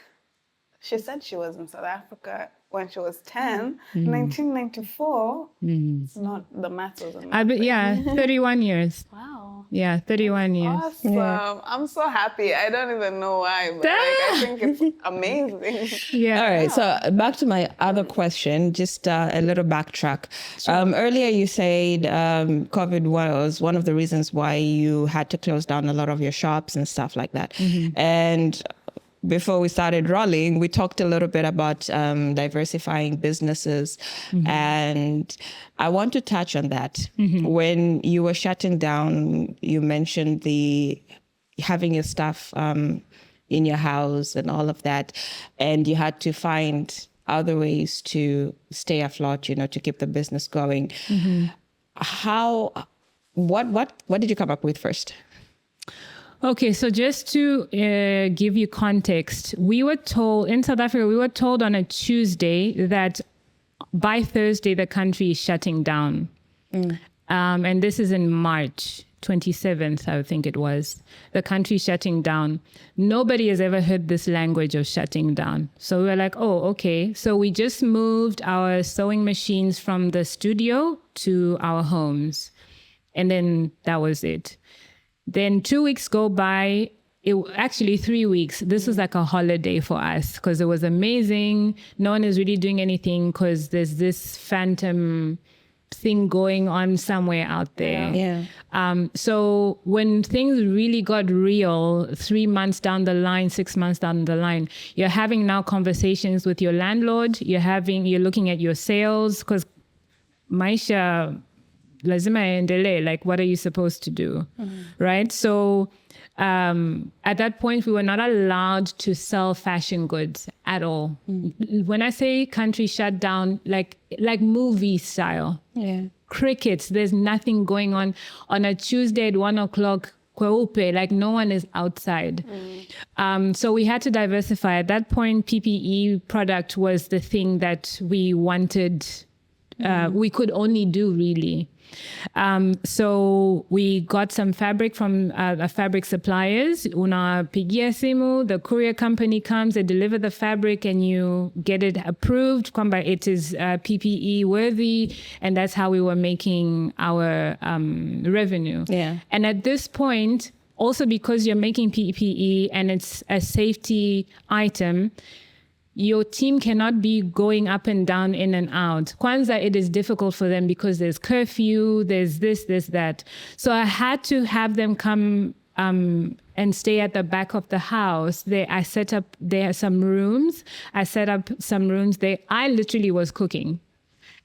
she said she was in South Africa when she was 10. 1994, it's not, the math wasn't. 31 years. Wow. Yeah, 31 years. Awesome. I'm so happy. I don't even know why, but like, I think it's amazing. Yeah. All right, so back to my other question, just a little backtrack. Earlier you said COVID was one of the reasons why you had to close down a lot of your shops and stuff like that. And before we started rolling, we talked a little bit about diversifying businesses. And I want to touch on that. When you were shutting down, you mentioned having your stuff in your house and all of that. And you had to find other ways to stay afloat, you know, to keep the business going. What did you come up with first? Okay, so just to give you context, we were told in South Africa, on a Tuesday that by Thursday, the country is shutting down. And this is in March 27th, I think it was. The country shutting down. Nobody has ever heard this language of shutting down. So we were like, oh, okay. So we just moved our sewing machines from the studio to our homes. And then that was it. Then 2 weeks go by, actually 3 weeks. This was like a holiday for us because it was amazing. No one is really doing anything because there's this phantom thing going on somewhere out there. Yeah. So when things really got real, 3 months down the line, 6 months down the line, you're having now conversations with your landlord. You're looking at your sales, because maisha lazima yaendelee. Like, what are you supposed to do? Right? So at that point, we were not allowed to sell fashion goods at all. When I say country shut down, like movie style. Yeah. Crickets, there's nothing going on a Tuesday at 1 o'clock. Kweupe, like no one is outside. So we had to diversify. At that point, PPE product was the thing that we wanted, we could only do really. So we got some fabric from fabric suppliers. Unapigia simu, the courier company comes, they deliver the fabric, and you get it approved. Kwamba it is PPE worthy, and that's how we were making our revenue. Yeah. And at this point, also because you're making PPE and it's a safety item, your team cannot be going up and down, in and out. Kwanzaa, it is difficult for them because there's curfew, there's this, that. So I had to have them come and stay at the back of the house. There are some rooms. I set up some rooms there. I literally was cooking.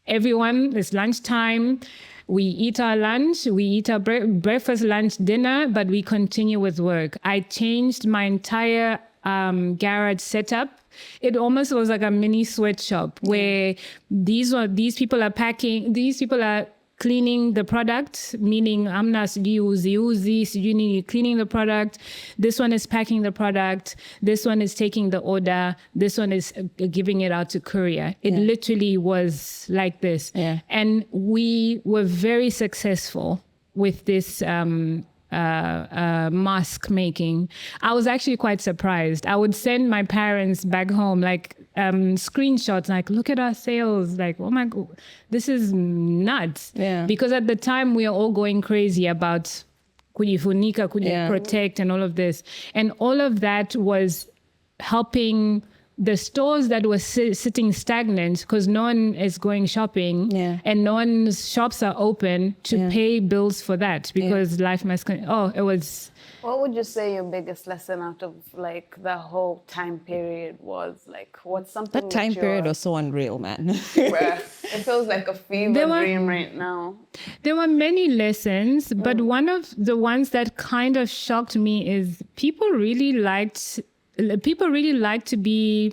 Everyone, it's lunchtime. We eat our lunch, we eat our breakfast, lunch, dinner, but we continue with work. I changed my entire garage setup. It almost was like a mini sweatshop where these people are packing, these people are cleaning the product, meaning I'm not cleaning the product. This one is packing the product. This one is taking the order. This one is giving it out to courier. It literally was like this. Yeah. And we were very successful with this mask making. I was actually quite surprised. I would send my parents back home like screenshots, like, look at our sales, like, oh my God, this is nuts. Yeah. Because at the time we are all going crazy about kujifunika, protect and all of this. And all of that was helping the stores that were sitting stagnant because no one is going shopping and no one's shops are open to pay bills for that because life must it was. What would you say your biggest lesson out of like the whole time period was? Like, what's something that time period was so unreal, man. It feels like a fever dream right now. There were many lessons, but one of the ones that kind of shocked me is people really liked to be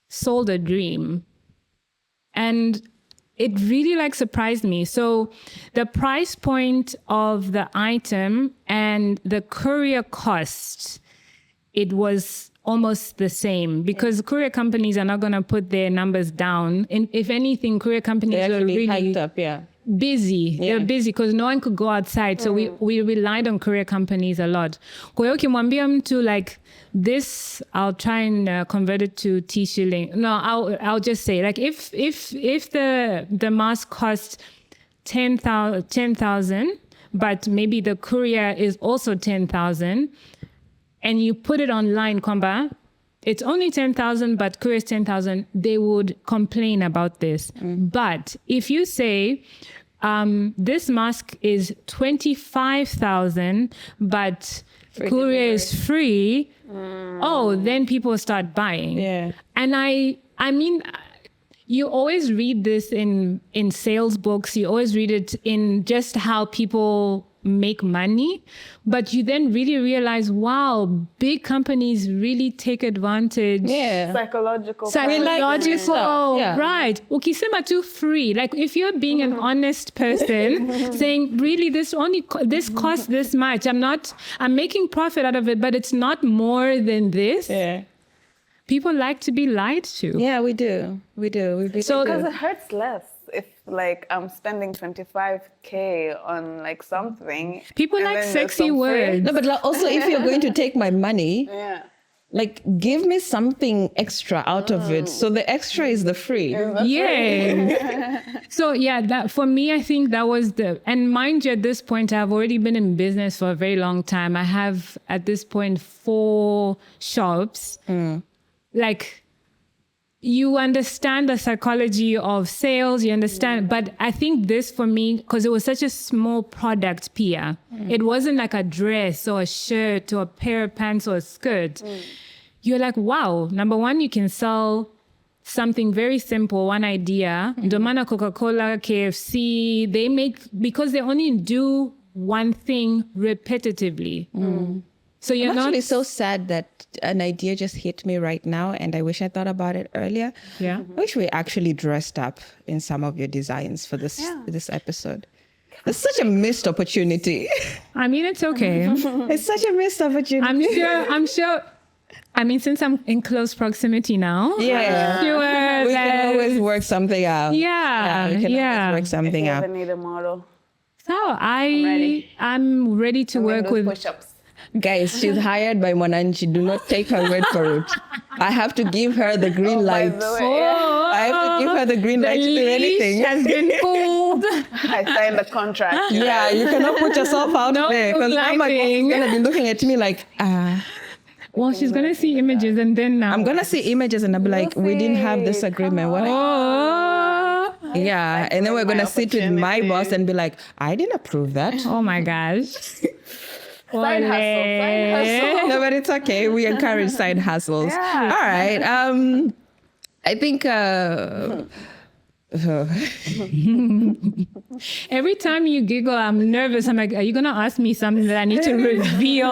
sold a dream. And it really surprised me. So the price point of the item and the courier cost, it was almost the same because courier companies are not going to put their numbers down. And if anything, courier companies are really hiked up, busy. They're busy because no one could go outside. So we relied on courier companies a lot. Kwa hiyo ukimwambia mtu like this, I'll try and convert it to T-shilling. No, I'll just say like if the mask costs 10,000, but maybe the courier is also 10,000, and you put it online, kwamba it's only 10,000, but courier is 10,000, they would complain about this. But if you say, this mask is 25,000, but courier is free, then people start buying. Yeah. And I mean, you always read this in sales books, you always read it in just how people make money, but you then really realize, wow, big companies really take advantage. Psychological, right. Ukisema too free, like if you're being an honest person saying really this costs this much, I'm making profit out of it, but it's not more than this. People like to be lied to. Yeah, we do. So because it hurts less if like I'm spending 25K on like something. People like sexy words. No, but also if you're going to take my money, like give me something extra out of it. So the extra is the free. So that for me, I think that was and mind you, at this point, I've already been in business for a very long time. I have at this point 4 shops. Like you understand the psychology of sales, you understand. But I think this for me, because it was such a small product, Pia, it wasn't like a dress or a shirt or a pair of pants or a skirt. You're like, wow, number one, you can sell something very simple, one idea. Domana, Coca-Cola, KFC, they make, because they only do one thing repetitively. So you're I'm not actually so sad that an idea just hit me right now, and I wish I thought about it earlier. Yeah. I wish we actually dressed up in some of your designs for this episode. It's such a missed opportunity. I mean, it's okay. It's such a missed opportunity. I'm sure. I mean, since I'm in close proximity now, Yeah. sure We that- can always work something out. Yeah, we can yeah. always work If something you out. ever need a model, So ready. I'm ready to work those with. push-ups. Guys, she's hired by Monanchi. Do not take her word for it. I have to give her the green By light. the way, I have to give her the green light to do anything. Has been pulled. I signed the contract. Yeah, you cannot put yourself out No there because now my boss is lighting. gonna be looking at me like, Well, she's gonna see images and then now. I'm gonna see images and I'll be like, we didn't have this agreement. What? Oh, Yeah, and then we're gonna my sit with my opportunity. boss and be like, I didn't approve that. oh my gosh. Side hustle, side hustle. No, but it's okay. We encourage side hustles. Yeah. All right. I think. Every time you giggle, I'm nervous. I'm like, are you gonna ask me something that I need to reveal?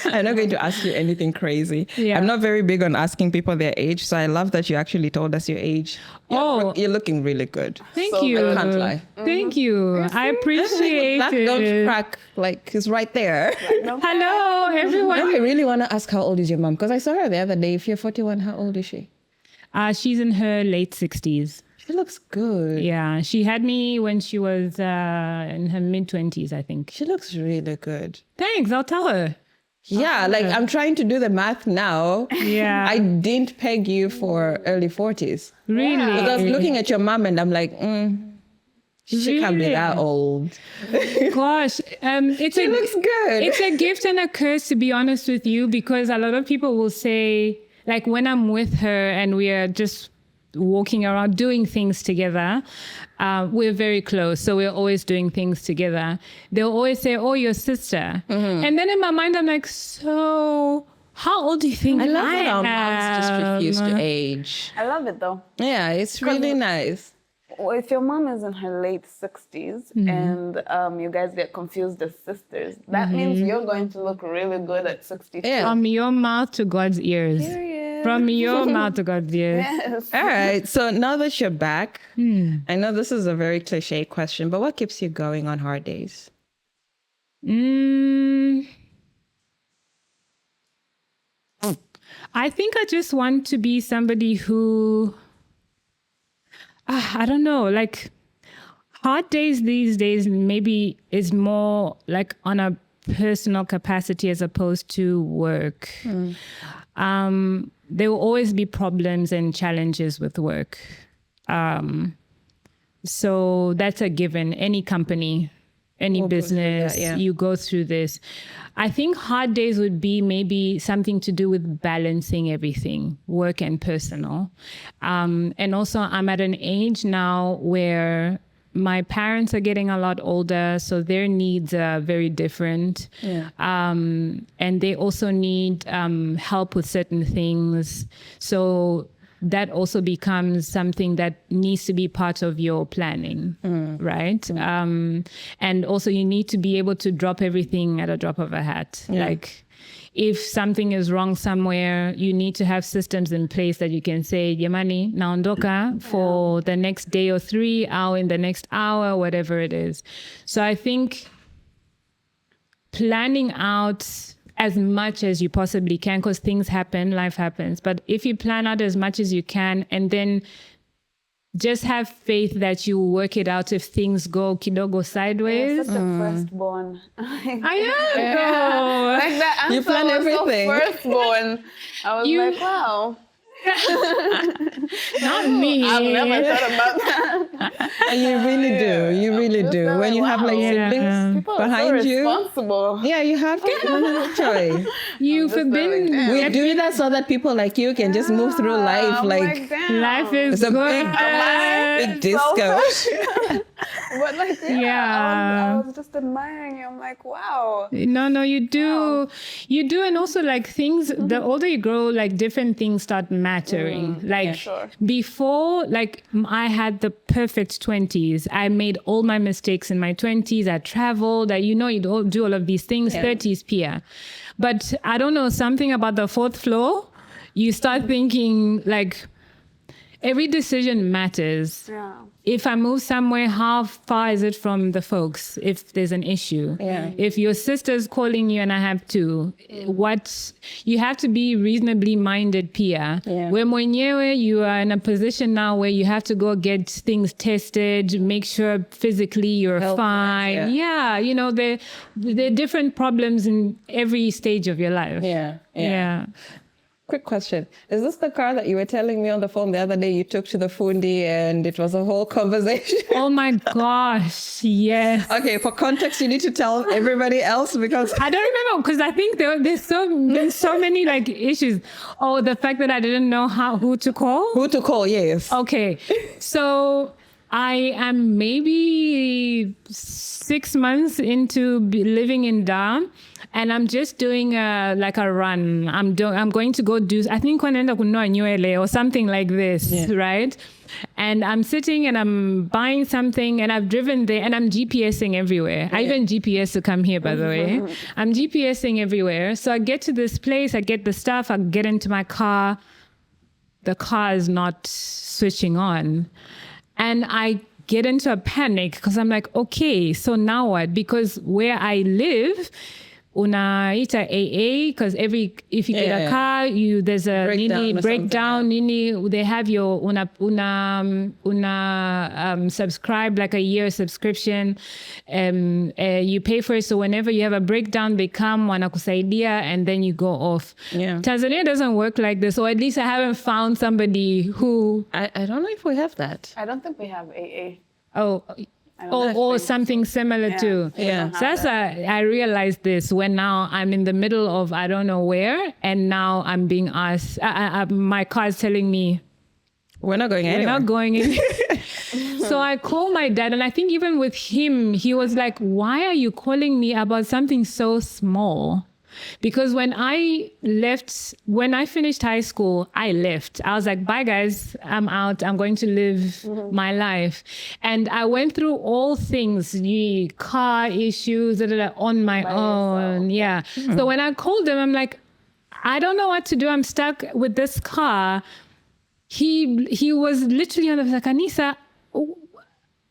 I'm not going to ask you anything crazy. Yeah. I'm not very big on asking people their age, so I love that you actually told us your age. Oh. You're looking really good. Thank So you. I can't lie. Thank you. I appreciate That don't it. crack, like, it's right there. Hello, everyone. Now I really want to ask, how old is your mom? Because I saw her the other day. If you're 41, how old is she? She's in her late 60s. She looks good. Yeah, she had me when she was in her mid 20s, I think. She looks really good. Thanks, I'll tell her. Yeah, like I'm trying to do the math now. Yeah. I didn't peg you for early 40s. Really? Because I was looking at your mom and I'm like, she can't be Really? that old. Gosh, it's She looks good. It's a gift and a curse, to be honest with you, because a lot of people will say, like when I'm with her and we are just walking around doing things together, we're very close, so we're always doing things together. They'll always say, oh, your sister. And then in my mind, I'm like, so how old do you think I love that our am? moms just refuse to age. I love it though. Yeah, it's really nice. Well, if your mom is in her late 60s and you guys get confused as sisters, that means you're going to look really good at 62. Yeah. From your mouth to God's ears. Period. From your mouth to God's ears. Yes. All right. So now that you're back, I know this is a very cliche question, but what keeps you going on hard days? I think I just want to be somebody who, I don't know, like hard days these days maybe is more like on a personal capacity as opposed to work. There will always be problems and challenges with work. So that's a given. Any company, any business, you go through this. I think hard days would be maybe something to do with balancing everything, work and personal. And also I'm at an age now where my parents are getting a lot older, so their needs are very different. And they also need help with certain things. So that also becomes something that needs to be part of your planning, right? And also you need to be able to drop everything at a drop of a hat. Like if something is wrong somewhere, you need to have systems in place that you can say, Yamani, naondoka for the next day or 3 hours, in the next hour, whatever it is. So I think planning out as much as you possibly can, because things happen, life happens. But if you plan out as much as you can and then just have faith that you work it out if things go kidogo sideways. You're such a firstborn. I am. Like that answer You plan was everything. so firstborn. I was like, wow. Not me. I've never thought about that. And you really do. You really do. like, When you have like wow. siblings People behind are so you. responsible. Yeah, you have to choice. You've just been. like, We do that so that people like you can just move through life I'm like damn. Life is it's a good. big disco. But like, Yeah. I was just admiring you. I'm like, wow. No, you do. You do. And also like things, the older you grow, like different things start mattering. Like sure. before, like I had the perfect 20s. I made all my mistakes in my 20s. I traveled. You do all of these things. 30s, Pia. But I don't know, something about the fourth floor. You start thinking like every decision matters. Yeah. If I move somewhere, how far is it from the folks if there's an issue? Yeah. If your sister's calling you and I have to, you have to be reasonably minded, Pia. Yeah. Where mwenyewe, you are in a position now where you have to go get things tested, make sure physically you're Health-wise, fine. yeah. There are different problems in every stage of your life. Yeah. Quick question. Is this the car that you were telling me on the phone the other day you took to the fundi and it was a whole conversation? Oh my gosh, yes. Okay, for context, you need to tell everybody else because I don't remember because I think there's so many like issues. Oh, the fact that I didn't know who to call. who to call, yes. Okay, so I am maybe 6 months into living in Dar, and I'm just doing a run. I'm going to go do, I think kwanaenda kununua nywele or something like this, right? And I'm sitting and I'm buying something and I've driven there and I'm GPSing everywhere. I even GPS to come here, by the way. I'm GPSing everywhere. So I get to this place, I get the stuff, I get into my car. The car is not switching on. And I get into a panic because I'm like, okay, so now what? Because where I live, unaita AA because if you get a car, there's a breakdown. They have your subscribe like a year subscription. You pay for it, so whenever you have a breakdown, they come wanakusaidia and then you go off. Yeah. Tanzania doesn't work like this, or at least I haven't found somebody who. I don't know if we have that. I don't think we have AA. Or something similar too. Yeah. So I realized this when now I'm in the middle of I don't know where, and now I'm being asked. My car is telling me We're not going anywhere. we're not going in. So I call my dad, and I think even with him, he was like, "Why are you calling me about something so small?" Because when I finished high school, I left. I was like, bye guys, I'm out. I'm going to live my life. And I went through all things, car issues, on my own. Yeah. So when I called him, I'm like, I don't know what to do. I'm stuck with this car. He was literally on the like, Anissa,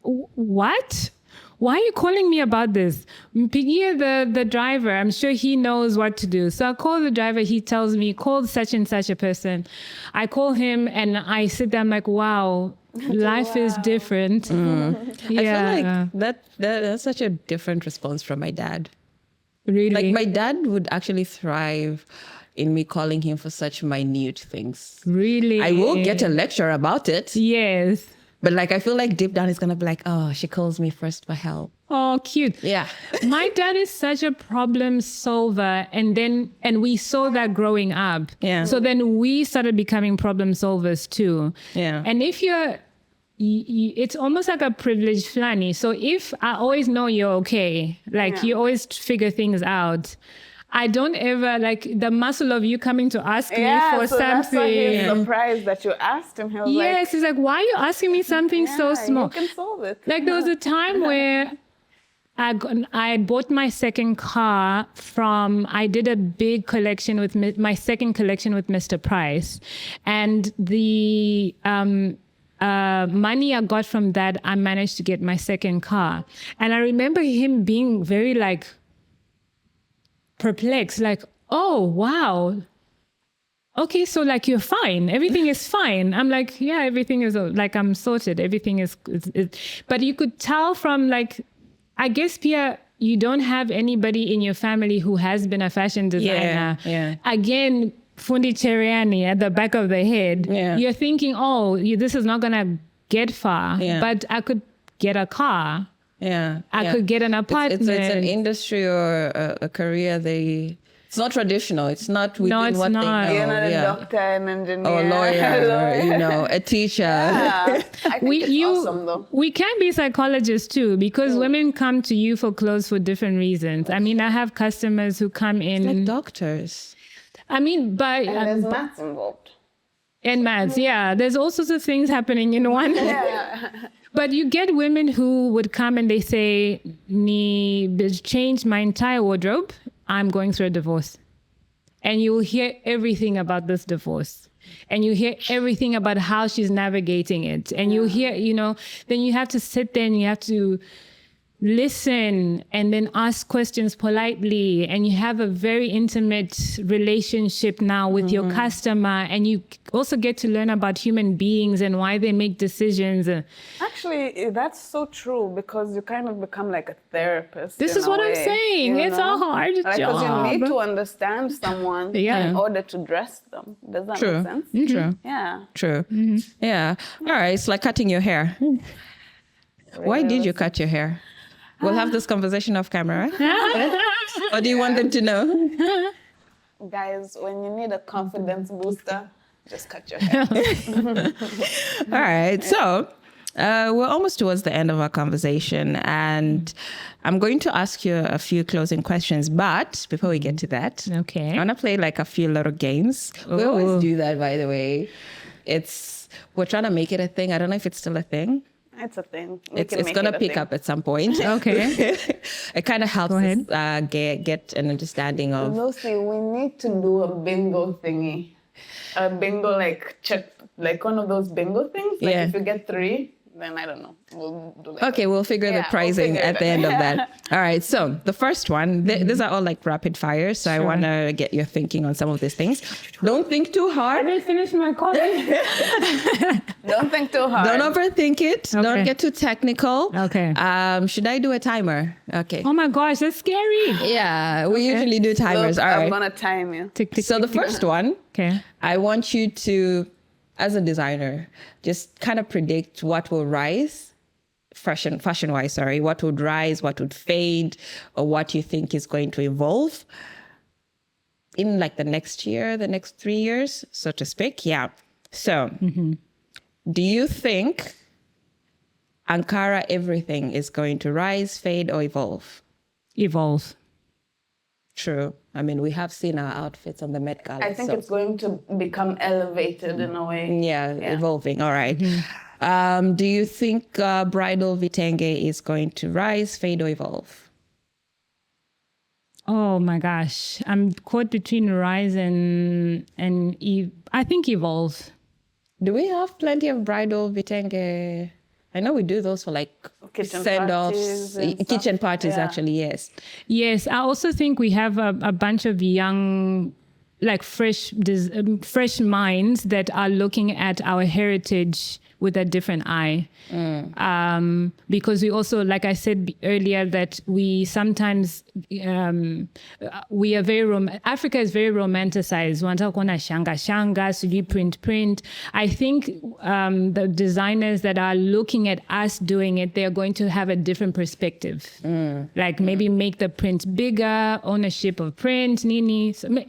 what? Why are you calling me about this? Mpigie the driver. I'm sure he knows what to do. So I call the driver. He tells me, call such and such a person. I call him and I sit there. I'm like, wow, life is different. Yeah. I feel like that's such a different response from my dad. Really? Like my dad would actually thrive in me calling him for such minute things. Really? I will get a lecture about it. Yes. But like, I feel like deep down, he's going to be like, oh, she calls me first for help. Oh, cute. Yeah. My dad is such a problem solver. And we saw that growing up. Yeah. So then we started becoming problem solvers too. Yeah. And if it's almost like a privileged flani. So if I always know you're okay, like you always figure things out. I don't ever like the muscle of you coming to ask me for so something. That's why he's surprised that you asked him. He was Yes, he's like, why are you asking me something so small? You can solve it. Like there was a time where I bought my second car I did a big collection with my second collection with Mr. Price. And the money I got from that, I managed to get my second car. And I remember him being very like, perplexed, like, oh wow, okay, so like you're fine, everything is fine. I'm like, yeah, everything is like, I'm sorted, everything is but you could tell from like, I guess Pia, you don't have anybody in your family who has been a fashion designer. Yeah. Again, fundi cherehani at the back of the head, you're thinking, oh, this is not going to get far. But I could get a car. I could get an apartment. It's an industry or a career it's not traditional. It's not within what they know. You're not a doctor, an engineer. Or a lawyer, a teacher. I think it's awesome though. We can be psychologists too, because women come to you for clothes for different reasons. I mean, I have customers who come in. Like doctors. I mean, but... And there's maths involved. And maths, there's all sorts of things happening in one. But you get women who would come and they say, change my entire wardrobe. I'm going through a divorce. And you will hear everything about this divorce. And you hear everything about how she's navigating it. And you hear, then you have to sit there and you have to listen and then ask questions politely. And you have a very intimate relationship now with your customer. And you also get to learn about human beings and why they make decisions. Actually, that's so true, because you kind of become like a therapist. This is what I'm saying. It's a hard job. Because you need to understand someone in order to dress them. Does that make sense? True. Yeah. True. Yeah. All right. It's like cutting your hair. Why did you cut your hair? We'll have this conversation off camera. Or do you want them to know? Guys, when you need a confidence booster, just cut your hair. All right. So we're almost towards the end of our conversation, and I'm going to ask you a few closing questions. But before we get to that, I want to play like a few little games. We always do that, by the way. We're trying to make it a thing. I don't know if it's still a thing. It's a thing. It's going to pick up at some point. Okay. It kind of helps us get an understanding of... Lucy, we need to do a bingo thingy. A bingo, like one of those bingo things. Like if you get 3, then I don't know. We'll do that. Okay, we'll figure the pricing at the end of that. All right, so the first one, these are all like rapid fire. So I want to get your thinking on some of these things. Don't think too hard. I didn't finish my coffee. Don't think too hard. Don't overthink it. Okay. Don't get too technical. Okay. Should I do a timer? Okay. Oh my gosh, that's scary. Yeah, we usually do timers. Look, all right. I'm going to time you. Tick, tick, so tick, the first one, I want you to, as a designer, just kind of predict what will rise. Fashion-wise, what would rise, what would fade, or what you think is going to evolve in like the next year, the next 3 years, so to speak. Yeah. So do you think Ankara everything is going to rise, fade, or evolve? Evolve. True. I mean, we have seen our outfits on the Met Gala. I think it's going to become elevated in a way. Yeah, evolving. All right. Do you think bridal vitenge is going to rise, fade, or evolve? Oh my gosh. I'm caught between rise and I think evolve. Do we have plenty of bridal vitenge? I know we do those for like send-offs, kitchen parties actually, yes. Yes, I also think we have a bunch of young, like fresh minds that are looking at our heritage with a different eye. Because we also, like I said earlier, that we sometimes, we are Africa is very romanticized. Wanta kona shanga, sujui print. I think the designers that are looking at us doing it, they're going to have a different perspective. Like maybe make the print bigger, ownership of print, so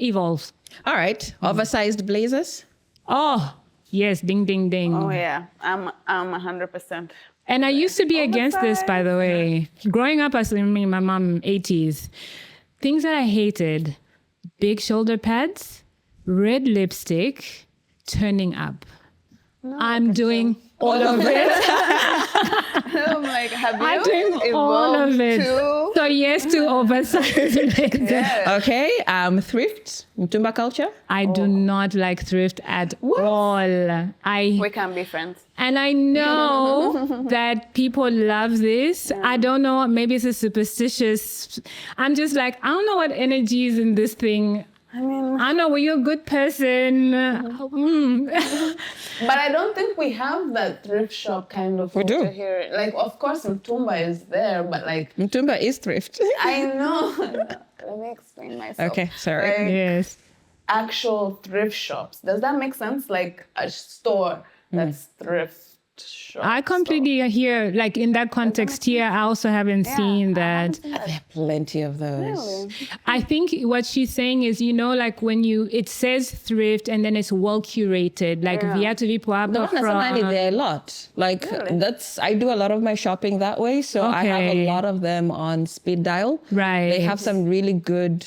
evolve. All right, oversized blazers? Oh, yes, ding, ding, ding. Oh, yeah. I'm 100%. And I used to be against this, by the way. Growing up, as my mom, 80s. Things that I hated, big shoulder pads, red lipstick, turning up. No, I'm doing all of it. I'm like, have you I'm doing all of it. Too? So yes to oversized. Okay, thrift, Mtumba culture? I do not like thrift at all. We can be friends. And I know that people love this. Yeah. I don't know, maybe it's a superstitious. I'm just like, I don't know what energy is in this thing. I mean, I know, well, you're a good person. But I don't think we have that thrift shop kind of culture here. Like, of course, Mtumba is there, but like... Mtumba is thrift. I know. Let me explain myself. Okay, sorry. Like, yes. actual thrift shops. Does that make sense? Like a store that's thrift shop. I completely hear, like in that context here, I also haven't seen that. There are plenty of those. Really? I think what she's saying is, like when it says thrift and then it's well curated, like viatu vipo hapa Not necessarily from. there are a lot. Like Really? I do a lot of my shopping that way. So I have a Okay. lot of them on speed dial. Right. They have some really good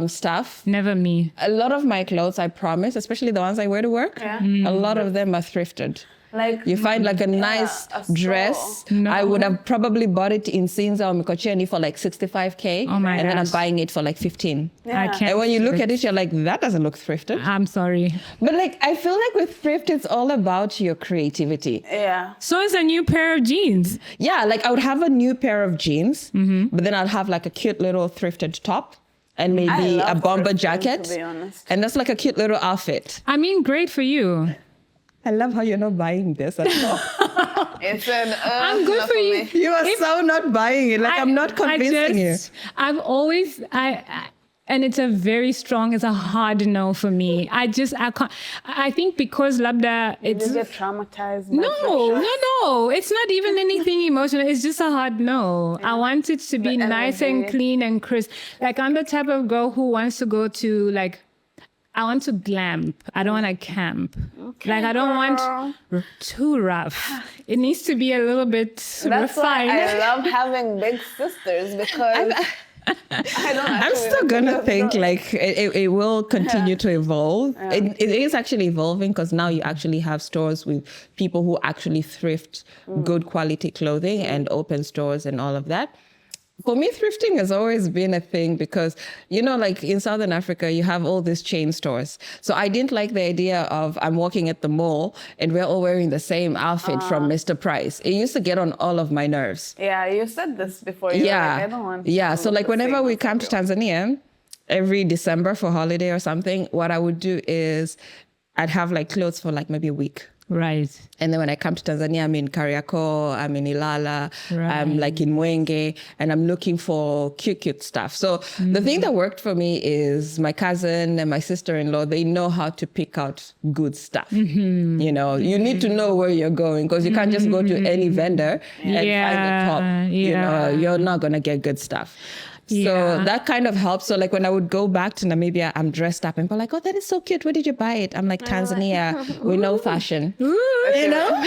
stuff. Never me. A lot of my clothes, I promise, especially the ones I wear to work, a lot of them are thrifted. Like You find like a nice a store. dress. No. I would have probably bought it in Sinza or Mikocheni for like 65K. Oh my and then I'm gosh. buying it for like 15. I can't. And when you look thrift. at it, you're like, that doesn't look thrifted. I'm sorry. But like, I feel like with thrift, it's all about your creativity. Yeah. So it's a new pair of jeans. Yeah, like I would have a new pair of jeans, but then I'll have like a cute little thrifted top and I maybe love a bomber thrifting, jacket. to be honest. And that's like a cute little outfit. I mean, great for you. I love how you're not buying this at all. It's an I'm good not for you. me. You are so not buying it. Like I'm not convincing you. I've always, and it's it's a hard no for me. I can't, I think because Labda, You it's, get traumatized. by no, thrift shops? no. It's not even anything emotional. It's just a hard no. I want it to be The nice and energy. clean and crisp. Like I'm the type of girl who wants to go to I want to glamp. I don't want to camp. Like I don't want too rough. It needs to be a little bit That's why refined. I love having big sisters because I don't. I'm still gonna think like it will continue to evolve. It is actually evolving because now you actually have stores with people who actually thrift good quality clothing and open stores and all of that. For me, thrifting has always been a thing because, like in Southern Africa, you have all these chain stores. So I didn't like the idea of I'm walking at the mall and we're all wearing the same outfit from Mr. Price. It used to get on all of my nerves. Yeah, you said this before. You're Yeah. Like, I don't want. Yeah. to So look like the whenever same we as come to everyone. Tanzania, every December for holiday or something, what I would do is I'd have like clothes for like maybe a week. Right. And then when I come to Tanzania, I'm in Kariakoo, I'm in Ilala, I'm like in Mwenge, and I'm looking for cute stuff. So the thing that worked for me is my cousin and my sister-in-law, they know how to pick out good stuff. You need to know where you're going because you can't just go to any vendor and find the top. You're not going to get good stuff. Yeah. So that kind of helps. So like when I would go back to Namibia, I'm dressed up and people are like, oh, that is so cute. Where did you buy it? I'm like, Tanzania. We know fashion. You know?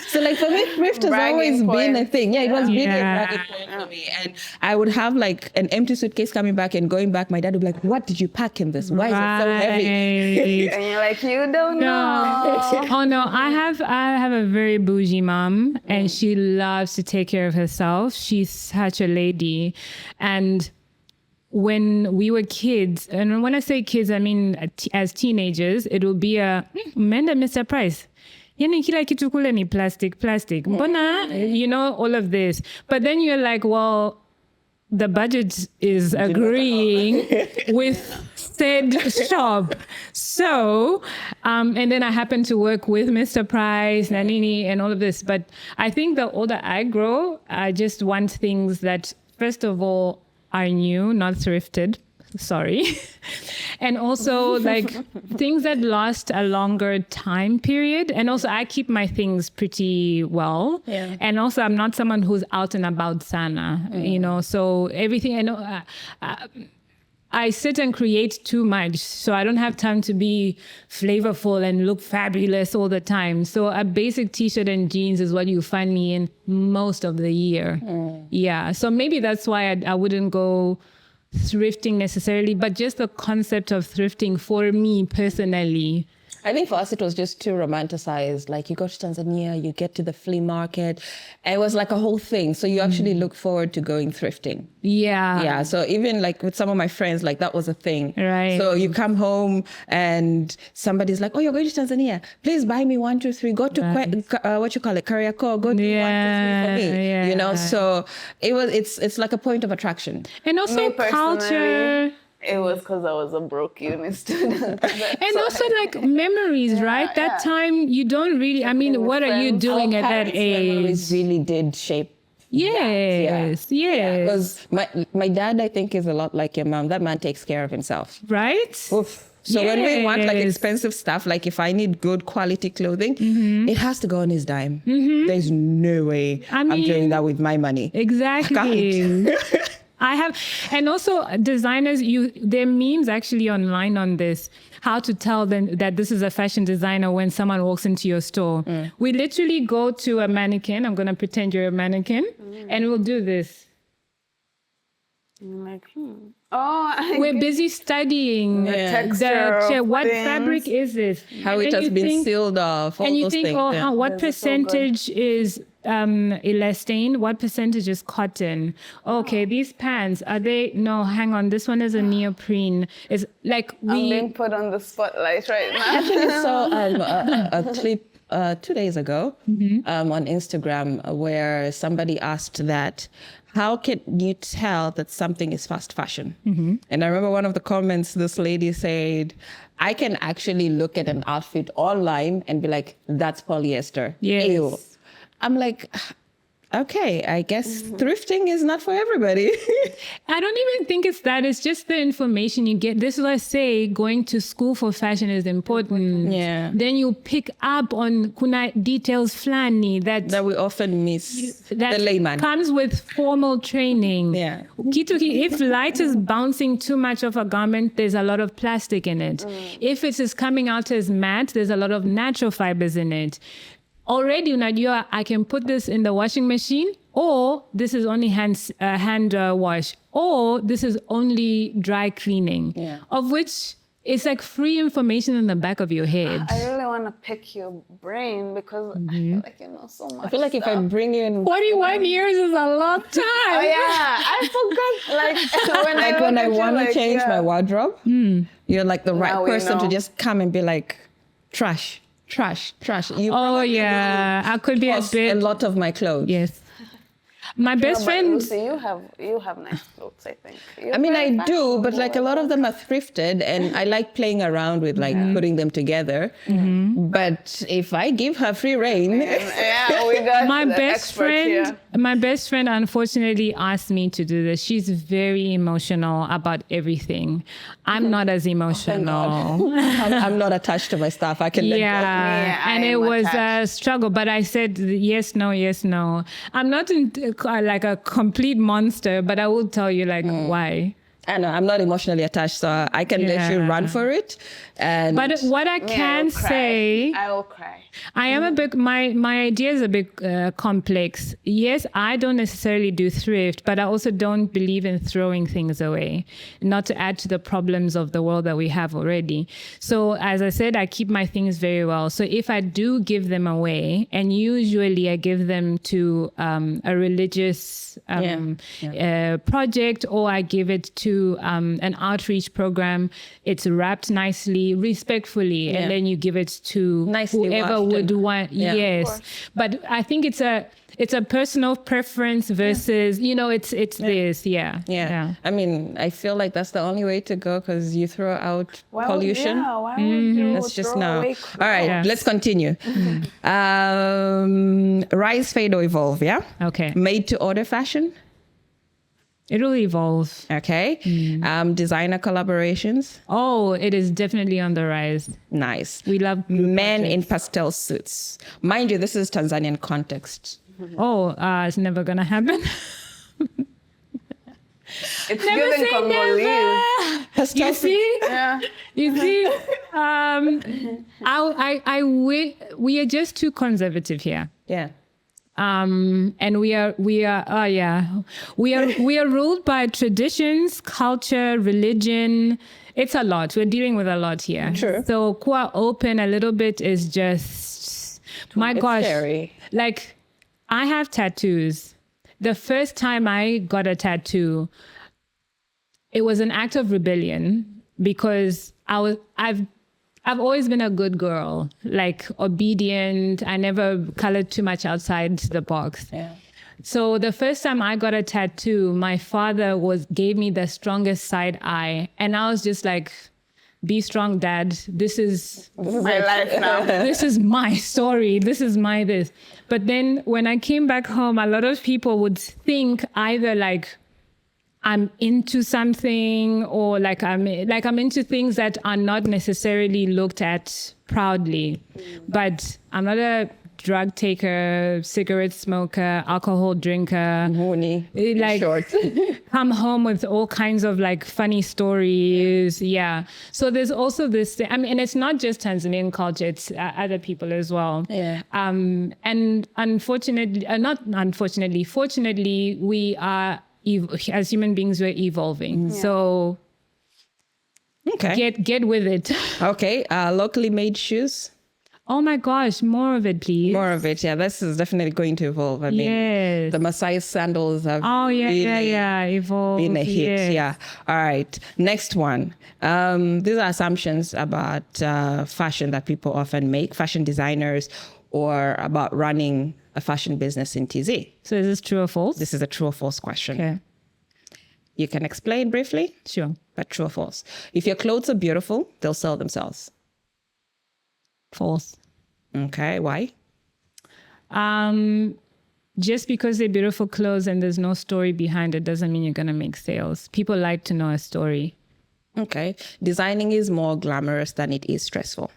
So like for me, thrift has Bragging always been a point. thing. Yeah, it was really a Yeah. bragging point for me. And I would have like an empty suitcase coming back and going back. My dad would be like, what did you pack in this? Why is it so heavy? Right. And you're like, you don't know. Oh no, I have a very bougie mom and she loves to take care of herself. She's such a lady. And when we were kids, and when I say kids, I mean as teenagers, it will be Menda Mr. Price. Yani kila kitu kule ni plastic. Mbona, all of this. But then you're like, well, the budget is agreeing with said shop. So, and then I happen to work with Mr. Price, Nanini, and all of this. But I think the older I grow, I just want things that, first of all, are new, not thrifted. Sorry. And also like things that last a longer time period. And also I keep my things pretty well. Yeah. And also I'm not someone who's out and about sana, so everything I know, I sit and create too much. So I don't have time to be flavorful and look fabulous all the time. So a basic t-shirt and jeans is what you find me in most of the year. Yeah. So maybe that's why I wouldn't go thrifting necessarily, but just the concept of thrifting for me personally. I think for us, it was just too romanticized. Like you go to Tanzania, you get to the flea market. And it was like a whole thing. So you actually look forward to going thrifting. Yeah. Yeah. So even like with some of my friends, like that was a thing. Right. So you come home and somebody's like, oh, you're going to Tanzania. Please buy me 1, 2, 3. Go to Kariakoo. Go to 1, 2, 3 for me. Yeah. So it's like a point of attraction. And also Me personally, culture. It was because I was a broke uni student. And also like memories, right? That time you don't really, I mean, with what are you friends. doing at that age? Memories really did shape. Yes. Because my dad, I think, is a lot like your mom. That man takes care of himself. Right? Oof. So when we want like Yes. expensive stuff, like if I need good quality clothing, it has to go on his dime. There's no way I'm mean, doing that with my money. Exactly. I have, and also designers, there are memes actually online on this, how to tell them that this is a fashion designer when someone walks into your store. We literally go to a mannequin. I'm going to pretend you're a mannequin and we'll do this. I'm like, Oh, We're busy studying texture of what things. fabric is this? How it And has you been think- sealed off. All And you those think, things. oh, yeah. what Those are so good. percentage is elastane? What percentage is cotton? Okay, these pants, are they? No, hang on. This one is a neoprene. It's like I'm being put on the spotlight right now. Actually saw a clip 2 days ago on Instagram where somebody asked that, how can you tell that something is fast fashion? And I remember one of the comments, this lady said, I can actually look at an outfit online and be like, that's polyester. Yes. Ew. I'm like, okay, I guess thrifting is not for everybody. I don't even think it's that. It's just the information you get. This is what I say, going to school for fashion is important. Yeah. Then you pick up on kuna details flani that we often miss that the layman. comes with formal training. Yeah. If light is bouncing too much off a garment, there's a lot of plastic in it. If it is coming out as matte, there's a lot of natural fibers in it. Already, unajua, I can put this in the washing machine, or this is only hand wash, or this is only dry cleaning, of which it's like free information in the back of your head. I really want to pick your brain because I feel like you know so much. I feel like if I stuff. bring you in 41 years is a long time. Oh yeah, I forgot. Like when like I when I look at want you, to like, change my wardrobe, you're like the right Now we person to know. just come and be like, trash. You Oh yeah, I could be a toss a bit. lot of my clothes. Yes. My No, best but friend. Lucy, you have nice clothes. I think. You're I mean, very I do, but like a lot of them are thrifted, and I like playing around with like putting them together. But if I give her free reign, Yeah, we got My the best expert friend, here. my best friend, unfortunately asked me to do this. She's very emotional about everything. I'm not as emotional. I'm not attached to my stuff. I can let go. Yeah, and I it am was a attached. struggle. But I said yes, no, yes, no. I'm not like a complete monster, but I will tell you like why. I know I'm not emotionally attached, so I can let you Yeah. run for it. And But what I Me, can will cry. say. I will cry. I am a bit, my idea is a bit complex. Yes, I don't necessarily do thrift, but I also don't believe in throwing things away, not to add to the problems of the world that we have already. So as I said, I keep my things very well. So if I do give them away, and usually I give them to a religious project, or I give it to an outreach program, it's wrapped nicely, respectfully, and then you give it to Nicely whoever washed would and- want. Yeah. Yes, but I think it's a personal preference versus it's this. yeah. I mean, I feel like that's the only way to go because you throw out pollution. Why would you Let's just throw know. away All right, Yes. let's continue. Rise, fade, or evolve, yeah? Okay, Made to order fashion, it'll evolve. okay. Designer collaborations, Oh, it is definitely on the rise. nice. We love Men in pastel suits. Mind you, this is Tanzanian context. Oh, it's never gonna happen. It's Never giving say Congolese. never. Pastel You see? Yeah. You see, we are just too conservative here. Yeah. And we are ruled by traditions, culture, religion. It's a lot. We're dealing with a lot here. True. So quite open a little bit is just, my It's gosh. scary. Like, I have tattoos. The first time I got a tattoo, it was an act of rebellion because I've always been a good girl, like obedient. I never colored too much outside the box. Yeah. So the first time I got a tattoo, my father gave me the strongest side eye, and I was just like, "Be strong, Dad. This is My life now. this is my story. This is my this." But then when I came back home, a lot of people would think either like I'm into something, or like I'm into things that are not necessarily looked at proudly. But I'm not a drug taker, cigarette smoker, alcohol drinker. Horny, Like short. come home with all kinds of like funny stories. Yeah. So there's also this thing. I mean, and it's not just Tanzanian culture, it's other people as well. Yeah. And unfortunately, fortunately, we are, as human beings, we're evolving. So Okay. get with it. Okay. Locally made shoes. Oh my gosh, more of it, please. More of it. Yeah, this is definitely going to evolve. I mean, Yes. the Maasai sandals have Evolve. been a hit. Yes. Yeah. All right. Next one. These are assumptions about fashion that people often make, fashion designers, or about running a fashion business in TZ. So is this true or false? This is a true or false question. Okay. You can explain briefly, Sure. but true or false. If your clothes are beautiful, they'll sell themselves. False. Okay. Why? Just because they're beautiful clothes and there's no story behind it doesn't mean you're going to make sales. People like to know a story. Okay. Designing is more glamorous than it is stressful.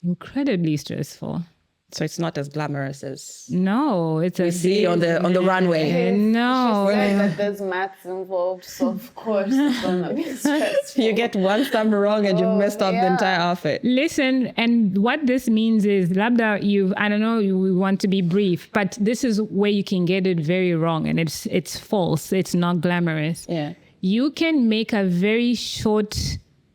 Incredibly stressful. So it's not as glamorous as No, it's a see on the runway. No. She said that there's maths involved, so of course it's gonna be stressful. You get one stumble wrong and you've messed up the entire outfit. Listen, and what this means is, Labda, I don't know, you want to be brief, but this is where you can get it very wrong, and it's false. It's not glamorous. Yeah. You can make a very short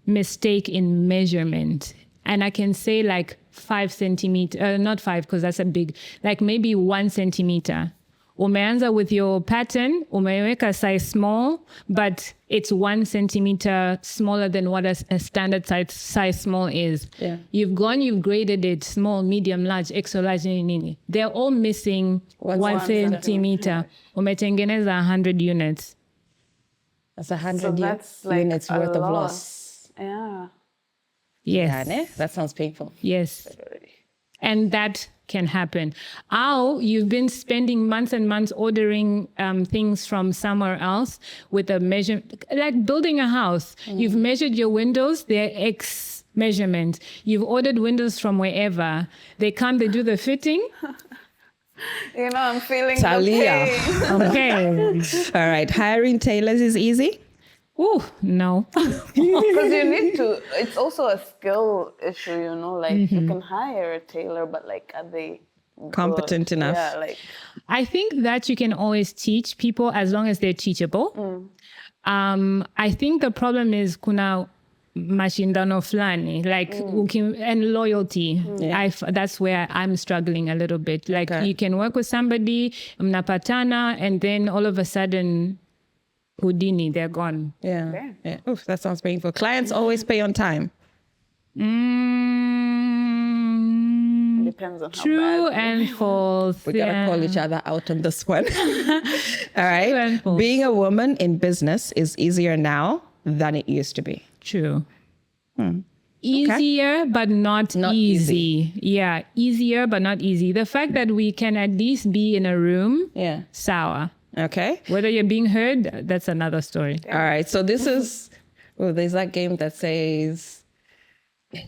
mistake in measurement, and I can say like 5 centimeters, not 5 because that's a big, like maybe 1 centimeter. Umeanza with your pattern, umeweka size small, but it's 1 centimeter smaller than what a standard size small is. Yeah. You've graded it small, medium, large, extra large, nini. They're all missing 1 centimeter. Umetengeneza 100 units. That's 100 So that's like units a worth of lot. loss. Yeah. Yes. Yeah, ne? That sounds painful. Yes. And that can happen. Or you've been spending months and months ordering things from somewhere else with a measure, like building a house. You've measured your windows, they're X measurement. You've ordered windows from wherever. They come, they do the fitting. You know, I'm feeling Talia. the pain. Okay. All right. Hiring tailors is easy. Ooh, no. Because you need to, it's also a skill issue, you know, like you can hire a tailor, but like, are they Competent good? enough. Yeah, like, I think that you can always teach people as long as they're teachable. I think the problem is kuna mashindano fulani, like and loyalty. That's where I'm struggling a little bit. Like you can work with somebody, mnapatana, and then all of a sudden, Houdini, they're gone. Yeah. Okay. Yeah. Oof, that sounds painful. Clients always pay on time. depends on how True bad. and false. We gotta call each other out on this one. All right. and false. Being a woman in business is easier now than it used to be. True. Easier, but not easy. Yeah, easier, but not easy. The fact that we can at least be in a room, Yeah. sour. Okay. Whether you're being heard, that's another story. All right. So this is, there's that game that says,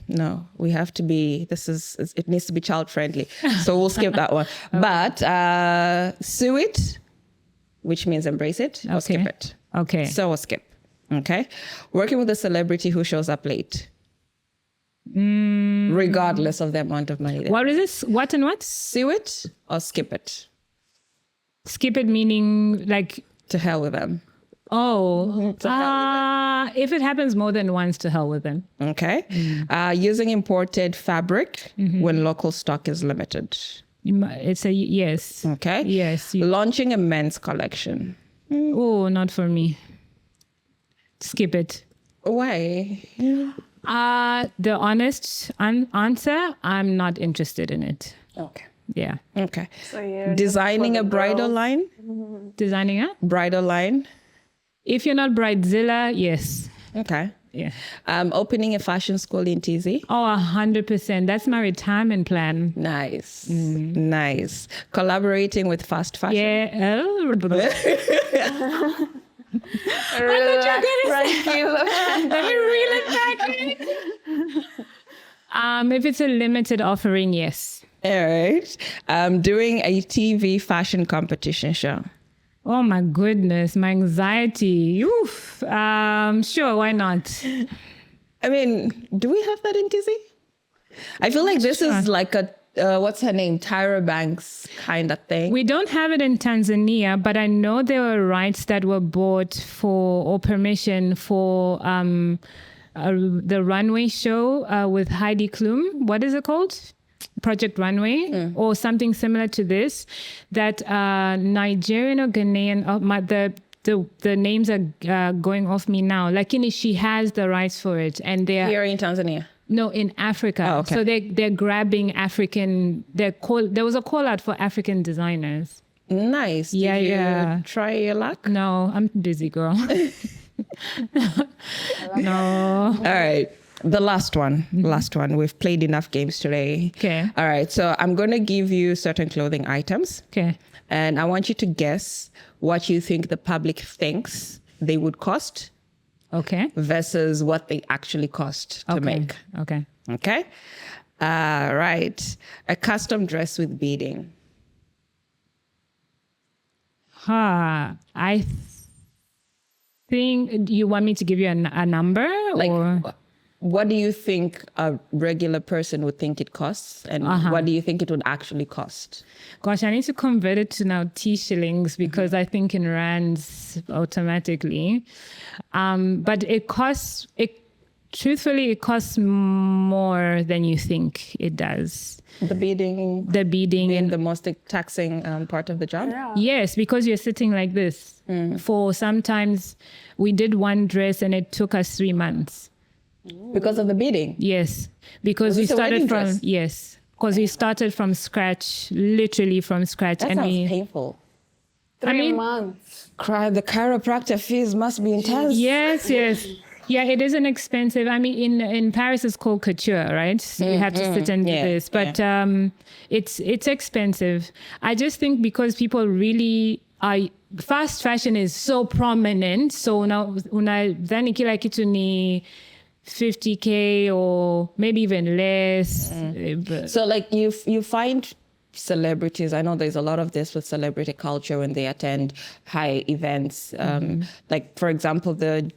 no, we have to be, it needs to be child friendly. So we'll skip that one. But sue it, which means embrace it, or skip it. Okay. So or skip. Okay. Working with a celebrity who shows up late. Regardless of the amount of money. What is this? What and what? Sue it or skip it. Skip it meaning like, To hell with them. if it happens more than once, to hell with them. Okay. Using imported fabric when local stock is limited. It's a yes. Okay. Yes. Launching a men's collection. Oh, not for me. Skip it. Why? The honest answer, I'm not interested in it. Okay. Yeah. Okay. So you're Designing just a for the bridal girls. line. Designing it? Bridal line. If you're not bridezilla, yes. Okay. Yeah. Opening a fashion school in TZ. Oh, 100%. That's my retirement plan. Nice. Nice. Collaborating with fast fashion. Yeah. Relax, tranquilo. Let me reel it back. If it's a limited offering, yes. All right. Doing a TV fashion competition show. Oh my goodness, my anxiety. Oof. Sure, why not? I mean, do we have that in TZ? I feel like this is like a, what's her name? Tyra Banks kind of thing. We don't have it in Tanzania, but I know there were rights that were bought for, or permission for the runway show with Heidi Klum. What is it called? Project Runway or something similar to this, that Nigerian or Ghanaian, the names are going off me now. Like, she has the rights for it, and they're Here in Tanzania. No, in Africa. Oh, okay. So they're grabbing African. There was a call out for African designers. Nice. Yeah, Did you yeah. try your luck? No, I'm busy, girl. No. All right. The last one. Last one. We've played enough games today. Okay. All right. So I'm going to give you certain clothing items. Okay. And I want you to guess what you think the public thinks they would cost Okay. versus what they actually cost to make. Okay. Okay. Right. A custom dress with beading. I think you want me to give you a number, Like, or what do you think a regular person would think it costs? And what do you think it would actually cost? gosh, I need to convert it to now T-shillings because I think in rands automatically. But it costs. Truthfully, it costs more than you think it does. The beading being the most taxing part of the job? Yeah. Yes, because you're sitting like this. For sometimes we did one dress and it took us 3 months. Because of the beading? Yes, because Was we this a started wedding from dress? yes, because we started from scratch, literally from scratch. That and sounds painful. 3 months. The chiropractor fees must be intense. Yes. Yeah, it isn't expensive. I mean, in Paris, it's called couture, right? So you have to sit and do this. But it's expensive. I just think because people really are, fast fashion is so prominent. So now, unadhani kila kitu ni 50K or maybe even less. But So like you find celebrities, I know there's a lot of this with celebrity culture when they attend high events. Like, for example, the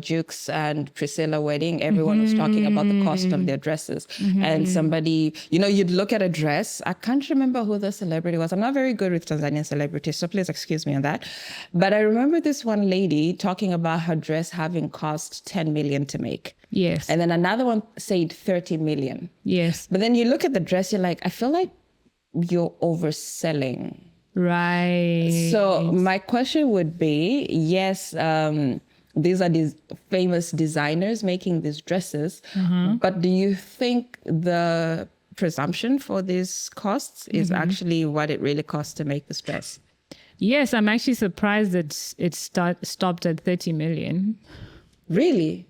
Jukes and Priscilla wedding, everyone was talking about the cost of their dresses. And somebody, you'd look at a dress. I can't remember who the celebrity was. I'm not very good with Tanzanian celebrities, so please excuse me on that. But I remember this one lady talking about her dress having cost 10 million to make. yes, And then another one said 30 million. yes, But then you look at the dress, you're like, I feel like you're overselling. right. So my question would be, yes, these are these famous designers making these dresses, but do you think the presumption for these costs is actually what it really costs to make this dress? Yes, I'm actually surprised that it stopped at 30 million. Really?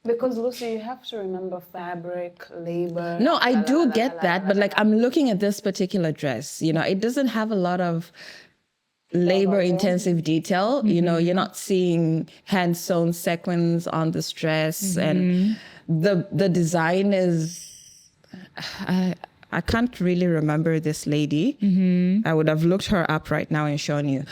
Because Lucy, you have to remember fabric, labor. No, I do get that, but like I'm looking at this particular dress, it doesn't have a lot of labor intensive detail. You're not seeing hand sewn sequins on this dress, and the design is I can't really remember this lady. I would have looked her up right now and shown you,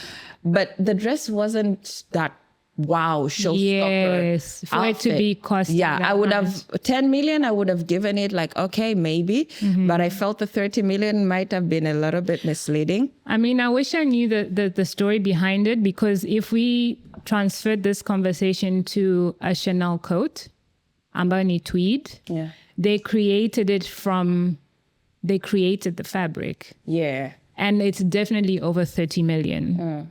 but the dress wasn't that wow showstopper. Yes, for it to be costing. Yeah, I would have 10 million. I would have given it like, okay, maybe. But I felt the 30 million might have been a little bit misleading. I mean, I wish I knew the story behind it, because if we transferred this conversation to a Chanel coat, Ambani tweed, they created the fabric. Yeah. And it's definitely over 30 million.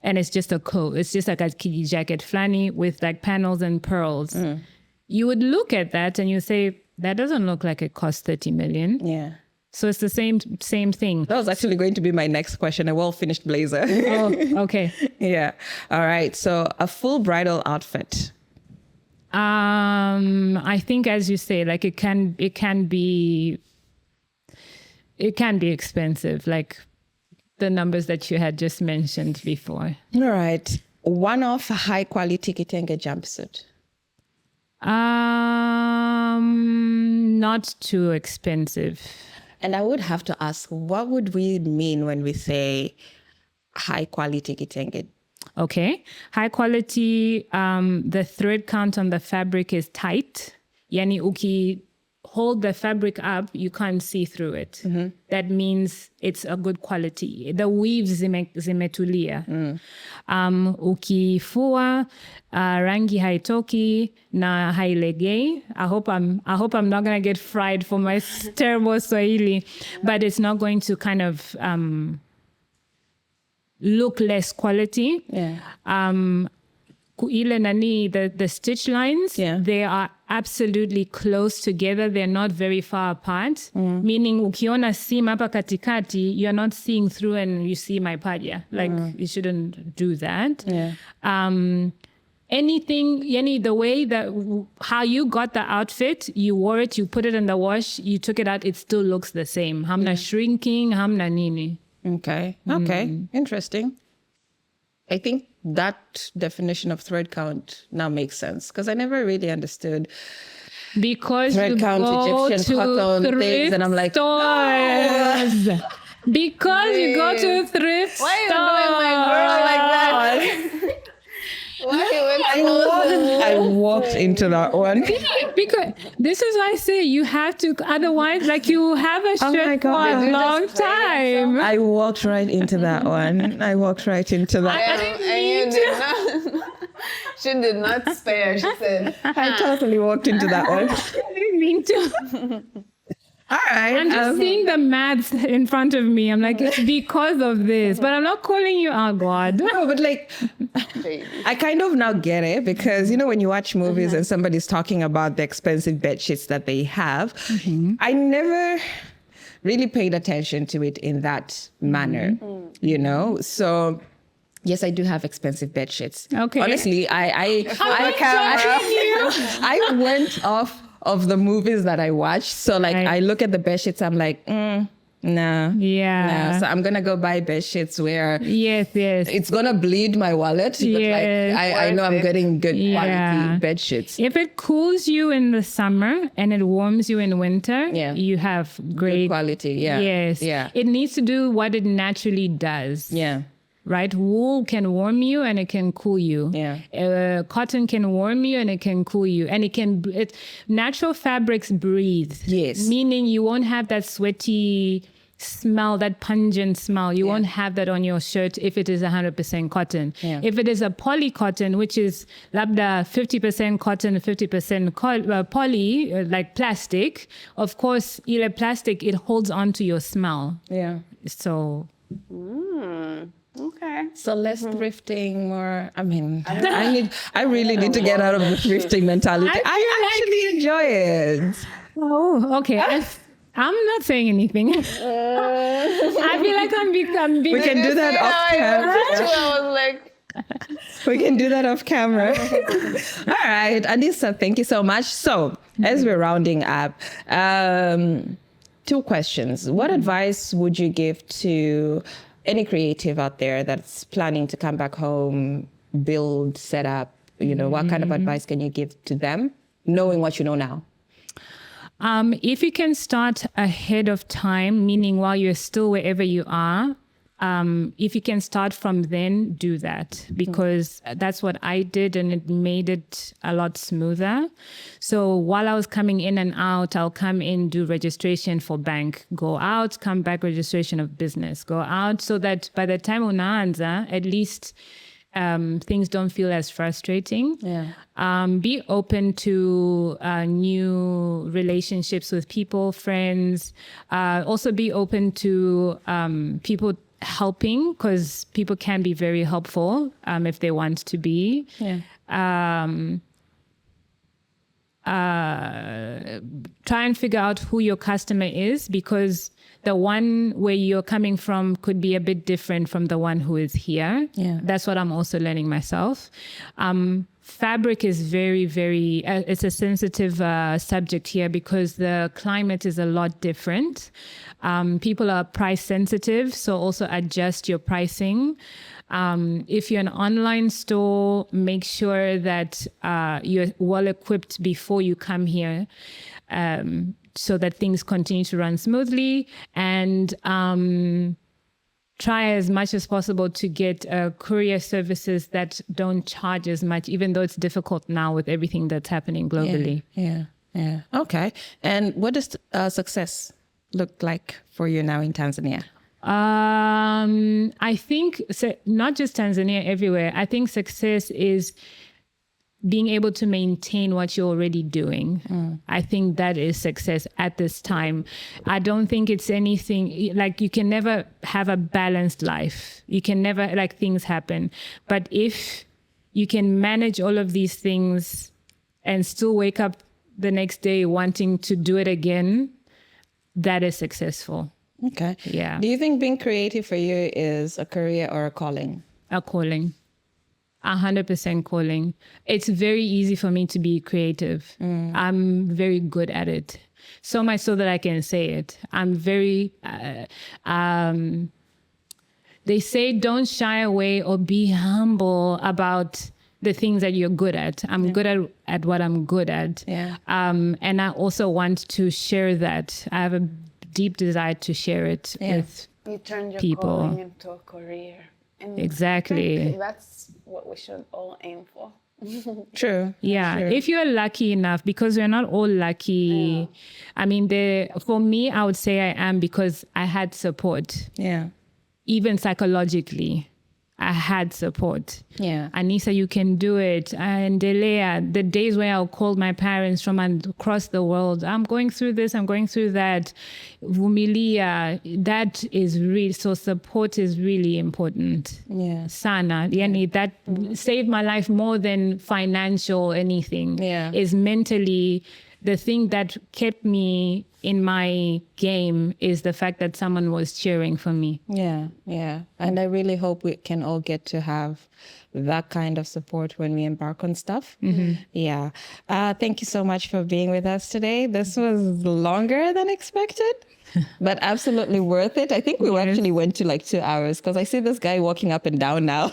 And it's just a coat. It's just like a kitty jacket, flanny with like panels and pearls. You would look at that and you say, that doesn't look like it costs 30 million. Yeah. So it's the same thing. That was actually going to be my next question. A well-finished blazer. Oh, okay. Yeah. All right. So a full bridal outfit. I think, as you say, like it can be expensive, like the numbers that you had just mentioned before. All right. One-off high-quality kitenge jumpsuit. Not too expensive. And I would have to ask, what would we mean when we say high-quality kitenge? Okay. High quality, the thread count on the fabric is tight. Yani uki hold the fabric up, you can't see through it. That means it's a good quality. The weaves zimetulia. Ukifua, rangi haitoki na hailegei. I hope I'm not going to get fried for my terrible Swahili, but it's not going to kind of look less quality. Yeah. Ile nani, the stitch lines, they are absolutely close together. They're not very far apart. Meaning, ukiona seam hapa katikati, you're not seeing through and you see my paja. Like, you shouldn't do that. Yeah. Anything, the way that, how you got the outfit, you wore it, you put it in the wash, you took it out, it still looks the same. Hamna shrinking, hamna nini. Okay. Interesting. I think that definition of thread count now makes sense because I never really understood because thread you count go Egyptian to cotton things, and I'm like, stores. Because you go to thrift Why are you stores. doing my girl like that? I walked into that one. Because this is why I say you have to, otherwise, like you have a shirt my for God. a long time. I walked right into that one. And you did not. She did not spare. She said, I totally walked into that one. I didn't mean to. All right. I'm just seeing the maths in front of me. I'm like, it's because of this. But I'm not calling you out, God. No, but like, I kind of now get it because, when you watch movies and somebody's talking about the expensive bed sheets that they have, I never really paid attention to it in that manner, So, yes, I do have expensive bed sheets. Okay. Honestly, I went off of the movies that I watched. So like I look at the bed sheets, I'm like, nah. Yeah. Nah. So I'm gonna go buy bed sheets where yes, it's gonna bleed my wallet. But Yes. like I know I'm getting good quality bed sheets. If it cools you in the summer and it warms you in winter, you have great Good quality. Yeah. Yes. Yeah. It needs to do what it naturally does. Yeah. Right? Wool can warm you and it can cool you. Yeah. Cotton can warm you and it can cool you. And natural fabrics breathe. Yes. Meaning you won't have that sweaty smell, that pungent smell. You won't have that on your shirt if it is 100% cotton. Yeah. If it is a poly cotton, which is labda 50% cotton, 50% poly, like plastic, of course, ile plastic, it holds on to your smell. Yeah. So... okay. So less thrifting, or I really need to get out of the thrifting mentality. I actually enjoy it. Oh, okay. I'm not saying anything. I feel like I'm being. We can do that off camera. I was like, We can do that off camera. All right, Anissa, thank you so much. So as we're rounding up, 2 questions. What advice would you give to any creative out there that's planning to come back home, build, set up? What kind of advice can you give to them, knowing what you know now? If you can start ahead of time, meaning while you're still wherever you are, if you can start from then, do that, because that's what I did and it made it a lot smoother. So while I was coming in and out, I'll come in, do registration for bank, go out, come back, registration of business, go out, so that by the time unaanza, at least things don't feel as frustrating. Be open to new relationships with people, friends. Also be open to people helping, because people can be very helpful if they want to be. Try and figure out who your customer is, because the one where you're coming from could be a bit different from the one who is here. That's what I'm also learning myself. fabric is very, very, it's a sensitive subject here because the climate is a lot different. People are price sensitive, so also adjust your pricing. If you're an online store, make sure that you're well equipped before you come here, so that things continue to run smoothly. And try as much as possible to get courier services that don't charge as much, even though it's difficult now with everything that's happening globally. Yeah. Okay. And what does success look like for you now in Tanzania? I think not just Tanzania, everywhere. I think success is being able to maintain what you're already doing. I think that is success at this time. I don't think it's anything like you can never have a balanced life. You can never, like, things happen. But if you can manage all of these things and still wake up the next day wanting to do it again, that is successful. Okay. Yeah. Do you think being creative for you is a career or a calling? A calling. 100% calling. It's very easy for me to be creative. I'm very good at it. So much so that I can say it. I'm very, they say don't shy away or be humble about the things that you're good at. I'm good at what I'm good at. Yeah. And I also want to share that. I have a deep desire to share it with You turned your people. calling into a career. And Exactly. I think that's what we should all aim for. True. Yeah, True. if you're lucky enough, because we're not all lucky. I mean, for me, I would say I am because I had support, Yeah. even psychologically. I had support. Yeah. Anissa, you can do it. And Delea, the days where I'll call my parents from across the world, I'm going through this, I'm going through that. Vumilia, that is really, so support is really important. Yeah. Sana, yani that saved my life more than financial anything. Yeah. Is mentally, the thing that kept me in my game is the fact that someone was cheering for me. Yeah. Yeah. And I really hope we can all get to have that kind of support when we embark on stuff. Yeah. Thank you so much for being with us today. This was longer than expected, but absolutely worth it. I think we actually went to like 2 hours because I see this guy walking up and down now.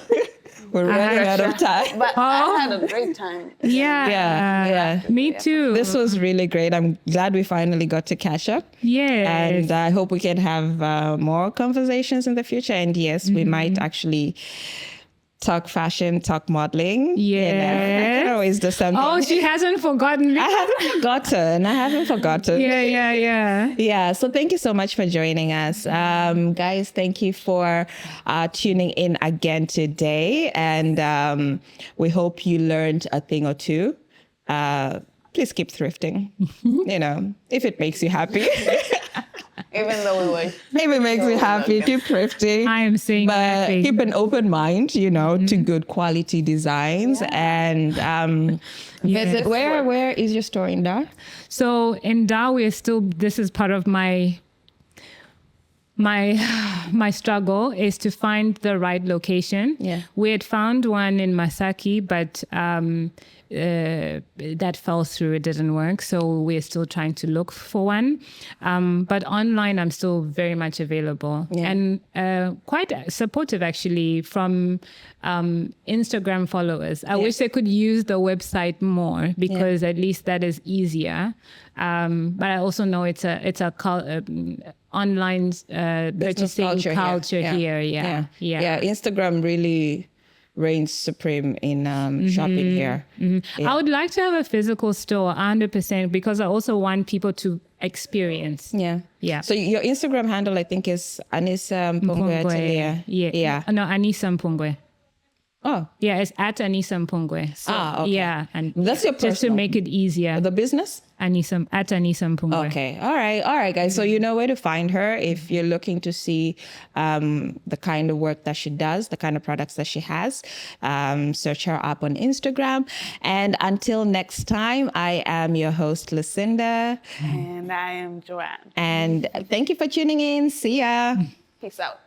We're running out of time. But I had a great time. Yeah. Me too. This was really great. I'm glad we finally got to catch up. Yes. And I hope we can have more conversations in the future. And yes, we might actually talk fashion, talk modeling. Yes. You know, I can always do something. Oh, she hasn't forgotten me. I haven't forgotten. Yeah. Yeah, so thank you so much for joining us. Guys, thank you for tuning in again today. And we hope you learned a thing or two. Please keep thrifting, you know, if it makes you happy. Even though we were... If it makes you happy, keep thrifting. I am saying but nothing. keep an open mind, you know, to good quality designs. And visit, where is your store in Dar? So in Dar, this is part of my struggle is to find the right location. Yeah. We had found one in Masaki, but that fell through. It didn't work. So we're still trying to look for one. But online, I'm still very much available. Yeah. And quite supportive, actually, from Instagram followers. I wish they could use the website more because at least that is easier. But I also know it's a online purchasing culture here. Yeah. Instagram really reigns supreme in shopping here. I would like to have a physical store 100% because I also want people to experience. Yeah. So your Instagram handle, I think, is Anissa Mpungwe Atelier. Yeah. No, Anissa Mpungwe. Oh. Yeah, it's at Anissa Mpungwe. So, okay. Yeah. And that's your personal. Just to make it easier. The business? At Anissa Mpungwe. Okay. All right, guys. So you know where to find her if you're looking to see the kind of work that she does, the kind of products that she has. Search her up on Instagram. And until next time, I am your host, Lucinda. And I am Joanne. And thank you for tuning in. See ya. Peace out.